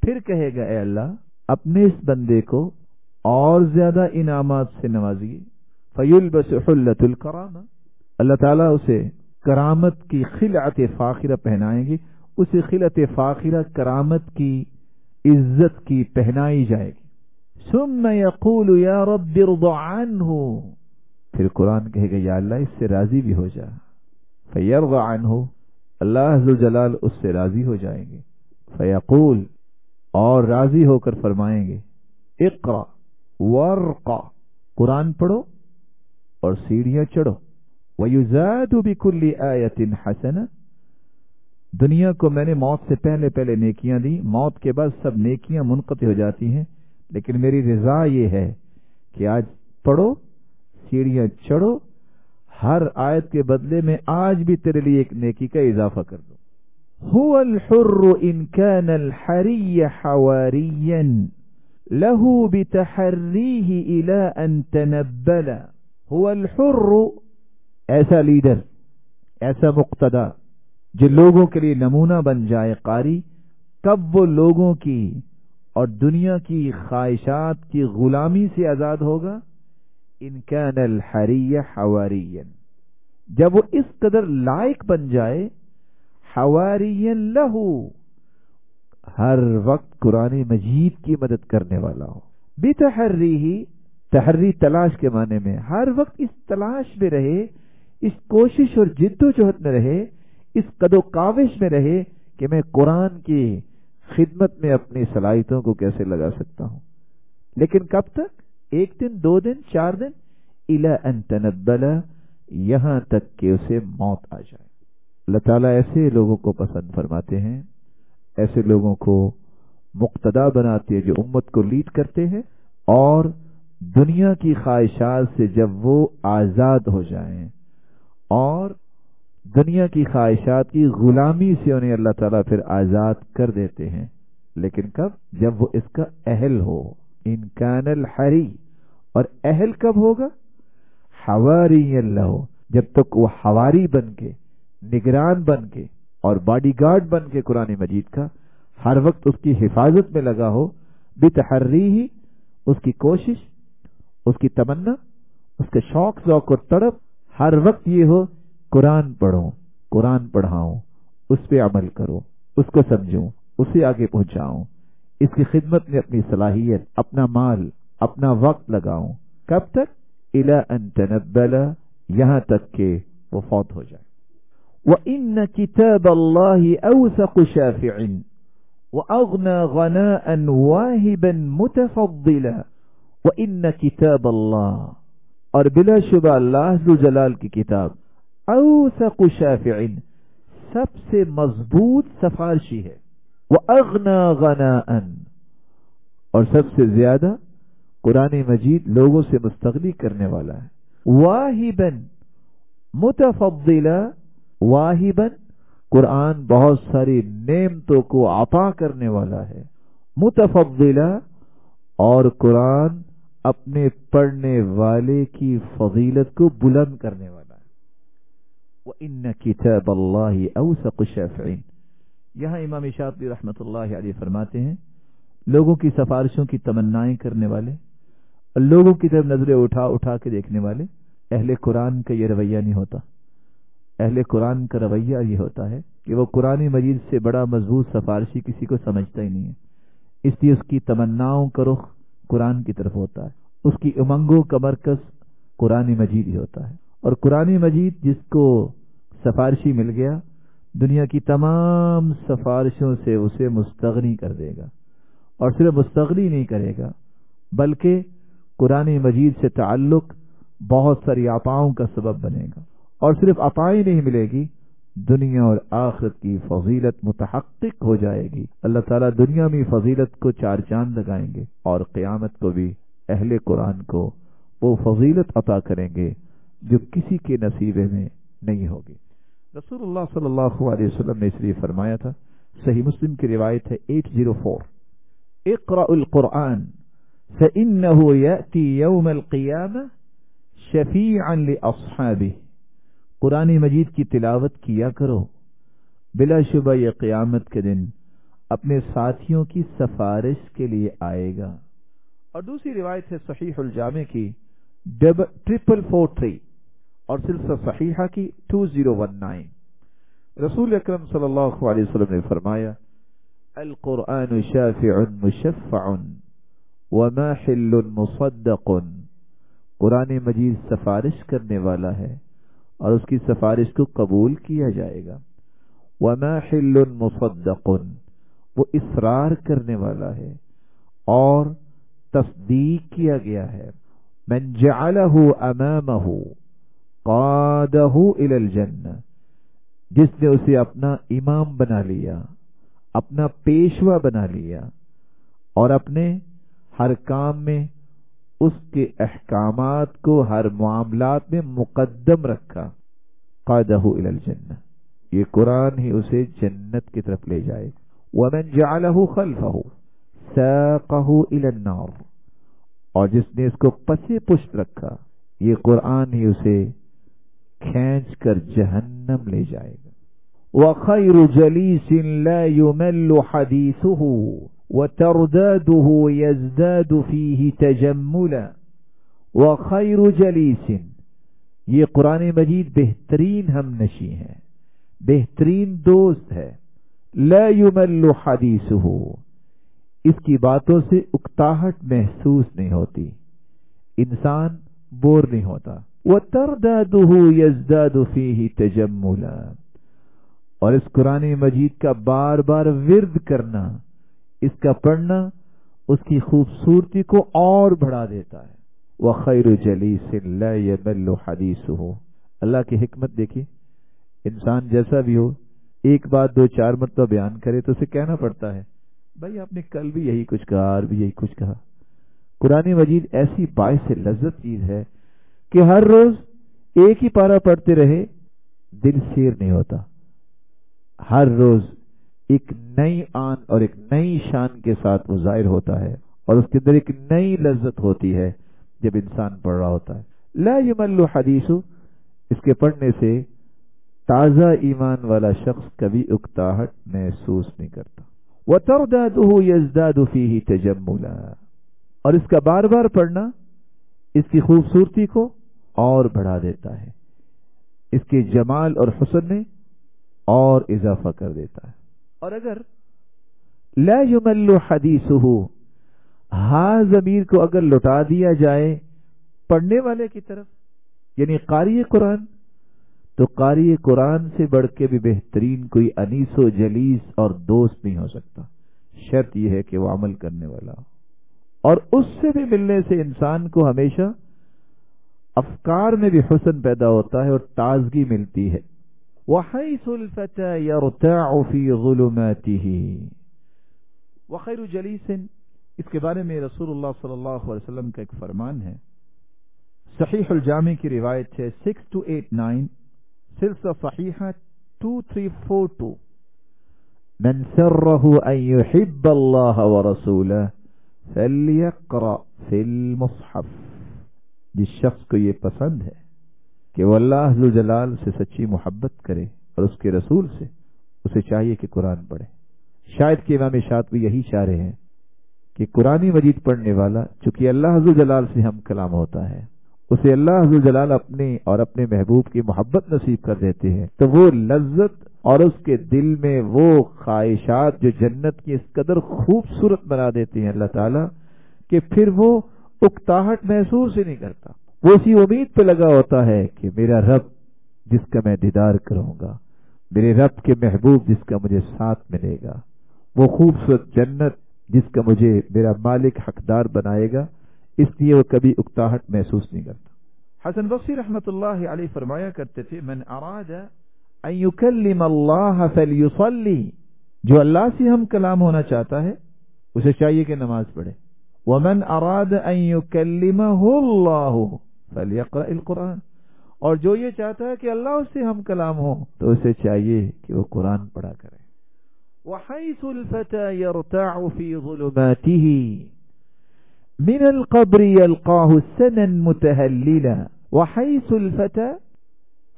پھر کہے گا اے اللہ اپنے اس بندے کو اور زیادہ انعامات سے نوازیے، فیلبس حلۃ الکرامہ، اللہ تعالیٰ اسے کرامت کی خلعت فاخرہ پہنائیں گے، اسے خلعت فاخرہ کرامت کی عزت کی پہنائی جائے گی۔ ثم یقول یا رب ارض عنہ، پھر قرآن کہے گا یا اللہ اس سے راضی بھی ہو جا، فیرضى عنہ، اللہ ذوالجلال اس سے راضی ہو جائیں گے، فیقول، اور راضی ہو کر فرمائیں گے، اقرأ وارقى، قرآن پڑھو اور سیڑھیاں چڑھو، وَيُزَادُ بِكُلِّ آیَةٍ حَسَنَةٍ، دنیا کو میں نے موت سے پہلے پہلے نیکیاں دی، موت کے بعد سب نیکیاں منقطع ہو جاتی ہیں، لیکن میری رضا یہ ہے کہ آج پڑھو، سیڑھیاں چڑھو، ہر آیت کے بدلے میں آج بھی تیرے لیے ایک نیکی کا اضافہ کر دو۔ هو الحر ان كان الحري حواريا له بتحريه الى ان تنبل، هو الحر، ایسا لیڈر، ایسا مقتدا جو لوگوں کے لیے نمونہ بن جائے قاری، کب وہ لوگوں کی اور دنیا کی خواہشات کی غلامی سے آزاد ہوگا؟ ان کان الحری حواریا، جب وہ اس قدر لائق بن جائے، حواریا لہو، ہر وقت قرآن مجید کی مدد کرنے والا ہو، بتحریہ، تحری تلاش کے معنی میں، ہر وقت اس تلاش میں رہے، اس کوشش اور جد و جہد میں رہے، اس قد و کاوش میں رہے کہ میں قرآن کی خدمت میں اپنی صلاحیتوں کو کیسے لگا سکتا ہوں۔ لیکن کب تک؟ ایک دن، 2 دن، 4 دن، الی ان تنبل، یہاں تک کہ اسے موت آ جائے۔ اللہ تعالیٰ ایسے لوگوں کو پسند فرماتے ہیں، ایسے لوگوں کو مقتدا بناتے ہیں جو امت کو لیڈ کرتے ہیں، اور دنیا کی خواہشات سے جب وہ آزاد ہو جائیں اور دنیا کی خواہشات کی غلامی سے انہیں اللہ تعالیٰ پھر آزاد کر دیتے ہیں، لیکن کب؟ جب وہ اس کا اہل ہو۔ ان کان الحری، اور اہل کب ہوگا؟ حواری اللہ، جب تک وہ حواری بن کے، نگران بن کے اور باڈی گارڈ بن کے قرآن مجید کا ہر وقت اس کی حفاظت میں لگا ہو، بتحریہ، اس کی کوشش، اس کی تمنا، اس کے شوق ذوق اور تڑپ ہر وقت یہ ہو، قرآن پڑھوں، قرآن پڑھاؤں، اس پہ عمل کروں، اس کو سمجھوں، اسے آگے پہنچاؤں، اس کی خدمت میں اپنی صلاحیت، اپنا مال، اپنا وقت لگاؤں۔ کب تک؟ الی ان تنبل، یہاں تک کہ وہ فوت ہو جائے۔ وَإِنَّ كِتَابَ اللَّهِ أَوْثَقُ شَافِعٍ وَأَغْنَى غَنَاءً وَاهِبًا مُتَفَضِّلًا وَإِنَّ كِتَابَ اللَّهِ، اور بلا شبہ اللہ ذو جلال کی کتاب، اوثق شافع، سب سے مضبوط سفارشی ہے، واغنى غناء، اور سب سے زیادہ قرآن مجید لوگوں سے مستغنی کرنے والا ہے، واہبا متفضلا، واہبا، قرآن بہت ساری نعمتوں کو عطا کرنے والا ہے، متفضلا، اور قرآن اپنے پڑھنے والے کی فضیلت کو بلند کرنے والا ہے۔ وَإِنَّ كِتَابَ اللَّهِ أَوْثَقُ شَافِعٍ، یہاں امام شاطبی رحمۃ اللہ علیہ فرماتے ہیں، لوگوں کی سفارشوں کی تمنائیں کرنے والے اور لوگوں کی طرف نظریں اٹھا اٹھا کے دیکھنے والے، اہل قرآن کا یہ رویہ نہیں ہوتا۔ اہل قرآن کا رویہ یہ ہوتا ہے کہ وہ قرآن مجید سے بڑا مضبوط سفارشی کسی کو سمجھتا ہی نہیں ہے، اس لیے اس کی تمناؤں کا رخ قرآن کی طرف ہوتا ہے، اس کی امنگوں کا مرکز قرآن مجید ہی ہوتا ہے، اور قرآن مجید جس کو سفارشی مل گیا، دنیا کی تمام سفارشوں سے اسے مستغنی کر دے گا، اور صرف مستغنی نہیں کرے گا بلکہ قرآن مجید سے تعلق بہت ساری عطاؤں کا سبب بنے گا، اور صرف عطائیں نہیں ملے گی، دنیا اور آخرت کی فضیلت متحقق ہو جائے گی۔ اللہ تعالیٰ دنیا میں فضیلت کو 4 چاند لگائیں گے، اور قیامت کو بھی اہل قرآن کو وہ فضیلت عطا کریں گے جو کسی کے نصیبے میں نہیں ہوگی۔ رسول اللہ صلی اللہ علیہ وسلم نے اس لیے فرمایا تھا، صحیح مسلم کی روایت ہے 804، اقرأ القرآن فإنه يأتي يوم القيامة شفيعا لأصحابه، قرآن مجید کی تلاوت کیا کرو، بلا شبہ یہ قیامت کے دن اپنے ساتھیوں کی سفارش کے لیے آئے گا۔ اور دوسری روایت ہے صحیح الجامع کی 4443 اور سلسلہ صحیحہ کی 2019، رسول اکرم صلی اللہ علیہ وسلم نے فرمایا، القرآن شافع مشفع وماحل مصدق، قرآن مجید سفارش کرنے والا ہے اور اس کی سفارش کو قبول کیا جائے گا، وماحل مصدق، وہ اصرار کرنے والا ہے اور تصدیق کیا گیا ہے، من جعلہ امامہ قادہ الی الجنہ، جس نے اسے اپنا امام بنا لیا، اپنا پیشوا بنا لیا، اور اپنے ہر کام میں اس کے احکامات کو ہر معاملات میں مقدم رکھا، قادہ الی الجنہ، یہ قرآن ہی اسے جنت کی طرف لے جائے، ومن جعلہ خلفہ ساقہ الی النار، اور جس نے اس کو پسے پشت رکھا، یہ قرآن ہی اسے کھینچ کر جہنم لے جائے گا۔ وَخَيْرُ جَلِيسٍ لَا يُمَلُّ حَدِيثُهُ وَتَرْدَادُهُ يَزْدَادُ فِيهِ تَجَمُّلًا۔ وَخَيْرُ جَلِيسٍ، یہ قرآن مجید بہترین ہم نشیں ہے، بہترین دوست ہے۔ لا يُمَلُّ حَدِيثُهُ، اس کی باتوں سے اکتاہٹ محسوس نہیں ہوتی، انسان بور نہیں ہوتا۔ وَتَرْدَادُهُ يَزْدَادُ فِيهِ تَجَمُّلًا، اور اس قرآن مجید کا بار بار ورد کرنا، اس کا پڑھنا اس کی خوبصورتی کو اور بڑھا دیتا ہے۔ وَخَيْرُ جَلِيسٍ لَا يَمَلُّ حَدِيثُهُ، اللہ کی حکمت دیکھیے، انسان جیسا بھی ہو ایک بات 2-4 مرتبہ بیان کرے تو اسے کہنا پڑتا ہے بھائی آپ نے کل بھی یہی کچھ کہا اور بھی یہی کچھ کہا۔ قرآن مجید ایسی باعث لذت چیز ہے کہ ہر روز ایک ہی پارہ پڑھتے رہے دل سیر نہیں ہوتا، ہر روز ایک نئی آن اور ایک نئی شان کے ساتھ وہ ظاہر ہوتا ہے، اور اس کے اندر ایک نئی لذت ہوتی ہے جب انسان پڑھ رہا ہوتا ہے۔ لا یمل حدیث، اس کے پڑھنے سے تازہ ایمان والا شخص کبھی اکتاہٹ محسوس نہیں کرتا۔ وَتَرْدَادُهُ يَزْدَادُ فِيهِ تَجَمُّلًا، اور اس کا بار بار پڑھنا اس کی خوبصورتی کو اور بڑھا دیتا ہے، اس کے جمال اور حسن میں اور اضافہ کر دیتا ہے۔ اور اگر لا یمل حدیثہ، ہاں ضمیر کو اگر لوٹا دیا جائے پڑھنے والے کی طرف، یعنی قاری قرآن، تو قاری قرآن سے بڑھ کے بھی بہترین کوئی انیس و جلیس اور دوست نہیں ہو سکتا، شرط یہ ہے کہ وہ عمل کرنے والا ہو، اور اس سے بھی ملنے سے انسان کو ہمیشہ افکار میں بھی حسن پیدا ہوتا ہے اور تازگی ملتی ہے۔ وَحَيْثُ الْفَتَى يَرْتَعُ فِي ظُلُمَاتِهِ، وَخَيْرُ جَلِيسٍ، اس کے بارے میں رسول اللہ صلی اللہ علیہ وسلم کا ایک فرمان ہے، صحیح الجامع کی روایت ہے 6289، سلسلہ صحیحہ 2342، من سرہ ان یحب اللہ ورسولہ فلیقرأ فی المصحف، جس شخص کو یہ پسند ہے کہ وہ اللہ ذو جلال سے سچی محبت کرے اور اس کے رسول سے، اسے چاہیے کہ قرآن پڑھے۔ شاید کہ امام شاطبی یہی چاہ رہے ہیں کہ قرآن مجید پڑھنے والا چونکہ اللہ ذو جلال سے ہم کلام ہوتا ہے، اسے اللہ ذو جلال اپنے اور اپنے محبوب کی محبت نصیب کر دیتے ہیں، تو وہ لذت اور اس کے دل میں وہ خواہشات جو جنت کی اس قدر خوبصورت بنا دیتے ہیں اللہ تعالیٰ کہ پھر وہ اکتاہٹ محسوس ہی نہیں کرتا، وہ اسی امید پہ لگا ہوتا ہے کہ میرا رب جس کا میں دیدار کروں گا، میرے رب کے محبوب جس کا مجھے ساتھ ملے گا، وہ خوبصورت جنت جس کا مجھے میرا مالک حقدار بنائے گا، اس لیے وہ کبھی اکتاہٹ محسوس نہیں کرتا۔ حسن بصری رحمت اللہ علیہ فرمایا کرتے تھے من اراد ان یکلم اللہ فلیصلی، جو اللہ سے ہم کلام ہونا چاہتا ہے اسے چاہیے کہ نماز پڑھے، ومن اراد ان یکلمہ اللہ فلیقرأ القرآن، اور جو یہ چاہتا ہے کہ اللہ اس سے ہم کلام ہو تو اسے چاہیے کہ وہ قرآن پڑھا کرے۔ وحیث الفتى یرتع فی ظلماته من القبر یلقاہ سنا متہللا، وحیث الفتى،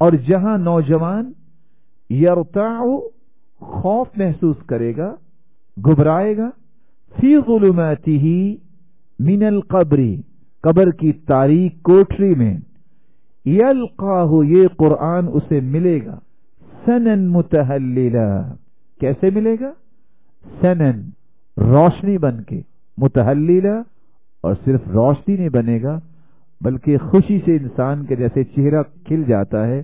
اور جہاں نوجوان یرتع خوف محسوس کرے گا، گھبرائے گا، فی ظلماته من القبر، قبر کی تاریک کوٹری میں، یلقاہ، یہ قرآن اسے ملے گا، سنن متہللا، کیسے ملے گا؟ سنن، روشنی بن کے، متہللا، اور صرف روشنی نہیں بنے گا بلکہ خوشی سے انسان کے جیسے چہرہ کھل جاتا ہے،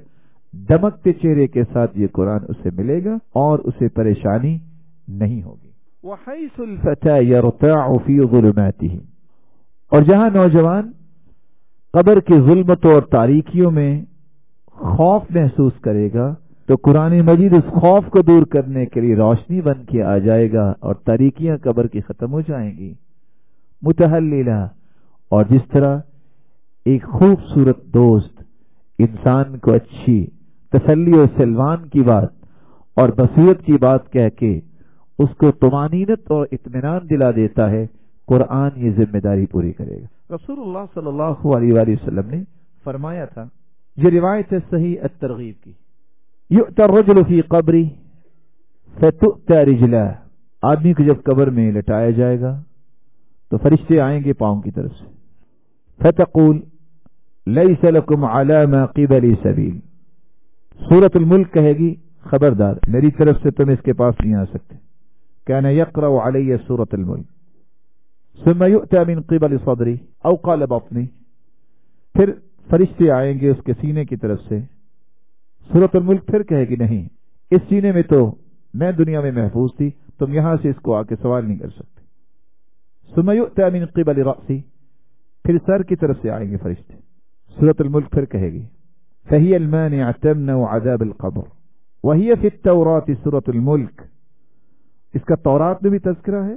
دمکتے چہرے کے ساتھ یہ قرآن اسے ملے گا اور اسے پریشانی نہیں ہوگی۔ وحیث الفتى یرتع فی ظلماته، اور جہاں نوجوان قبر کی ظلمتوں اور تاریکیوں میں خوف محسوس کرے گا تو قرآن مجید اس خوف کو دور کرنے کے لیے روشنی بن کے آ جائے گا اور تاریکیاں قبر کی ختم ہو جائیں گی۔ متحللہ، اور جس طرح ایک خوبصورت دوست انسان کو اچھی تسلی و سلوان کی بات اور بصیرت کی بات کہہ کے اس کو طمانینت اور اطمینان دلا دیتا ہے، قرآن یہ ذمہ داری پوری کرے گا۔ رسول اللہ صلی اللہ علیہ وآلہ وسلم نے فرمایا تھا، یہ روایت ہے صحیح الترغیب کی، یؤتی الرجل فی قبری فتؤتی رجلہ، آدمی کو جب قبر میں لٹایا جائے گا تو فرشتے آئیں گے پاؤں کی طرف سے، فتقول لیس لکم علی ما قبلی سبیل، سورۃ الملک کہے گی خبردار میری طرف سے تم اس کے پاس نہیں آ سکتے، کان یقرأ علی سورۃ الملک، ثم یؤتی من قبل صدری او قال بطنی، پھر فرشتے آئیں گے اس کے سینے کی طرف سے، سورۃ الملک پھر کہے گی نہیں اس سینے میں تو میں دنیا میں محفوظ تھی، تم یہاں سے اس کو آ کے سوال نہیں کر سکتے، ثم یؤتی من قبل رأسی، پھر سر کی طرف سے آئیں گے فرشتے، سورۃ الملک پھر کہے گی فہی المانع تمنع عذاب القبر وہی فی التوراۃ سورۃ الملک، اس کا تورات میں بھی تذکرہ ہے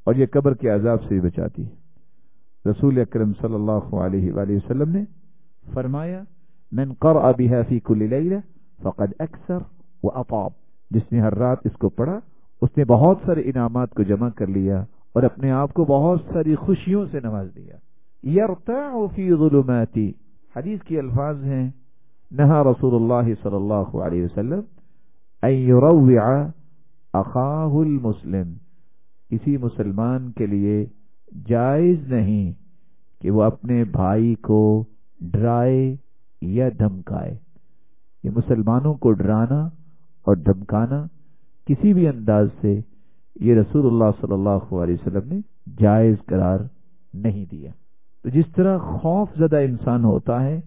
اور یہ قبر کے عذاب سے بھی بچاتی ہے۔ رسول اکرم صلی اللہ علیہ وآلہ وسلم نے فرمایا من قرأ بها فی کل لیلہ فقد اکثر واطاب، جس نے ہر رات اس کو پڑھا اس نے بہت سارے انعامات کو جمع کر لیا اور اپنے آپ کو بہت ساری خوشیوں سے نواز دیا۔ یرتاع فی ظلمات، حدیث کی الفاظ ہیں نہا رسول اللہ صلی اللہ علیہ وسلم ان یروع اخاہ المسلم، کسی مسلمان کے لیے جائز نہیں کہ وہ اپنے بھائی کو ڈرائے یا دھمکائے، یہ مسلمانوں کو ڈرانا اور دھمکانا کسی بھی انداز سے یہ رسول اللہ صلی اللہ علیہ وسلم نے جائز قرار نہیں دیا۔ تو جس طرح خوف زدہ انسان ہوتا ہے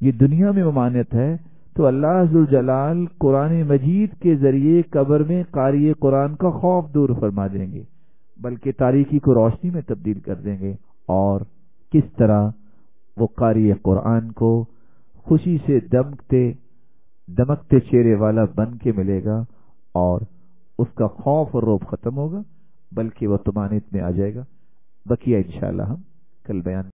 یہ دنیا میں ممانعت ہے، تو اللہ ذوالجلال قرآن مجید کے ذریعے قبر میں قاری قرآن کا خوف دور فرما دیں گے، بلکہ تاریکی کو روشنی میں تبدیل کر دیں گے، اور کس طرح وہ قاری قرآن کو خوشی سے دمکتے چہرے والا بن کے ملے گا اور اس کا خوف اور رعب ختم ہوگا، بلکہ وہ طمانینت میں آ جائے گا۔ بقیہ انشاءاللہ ہم کل بیان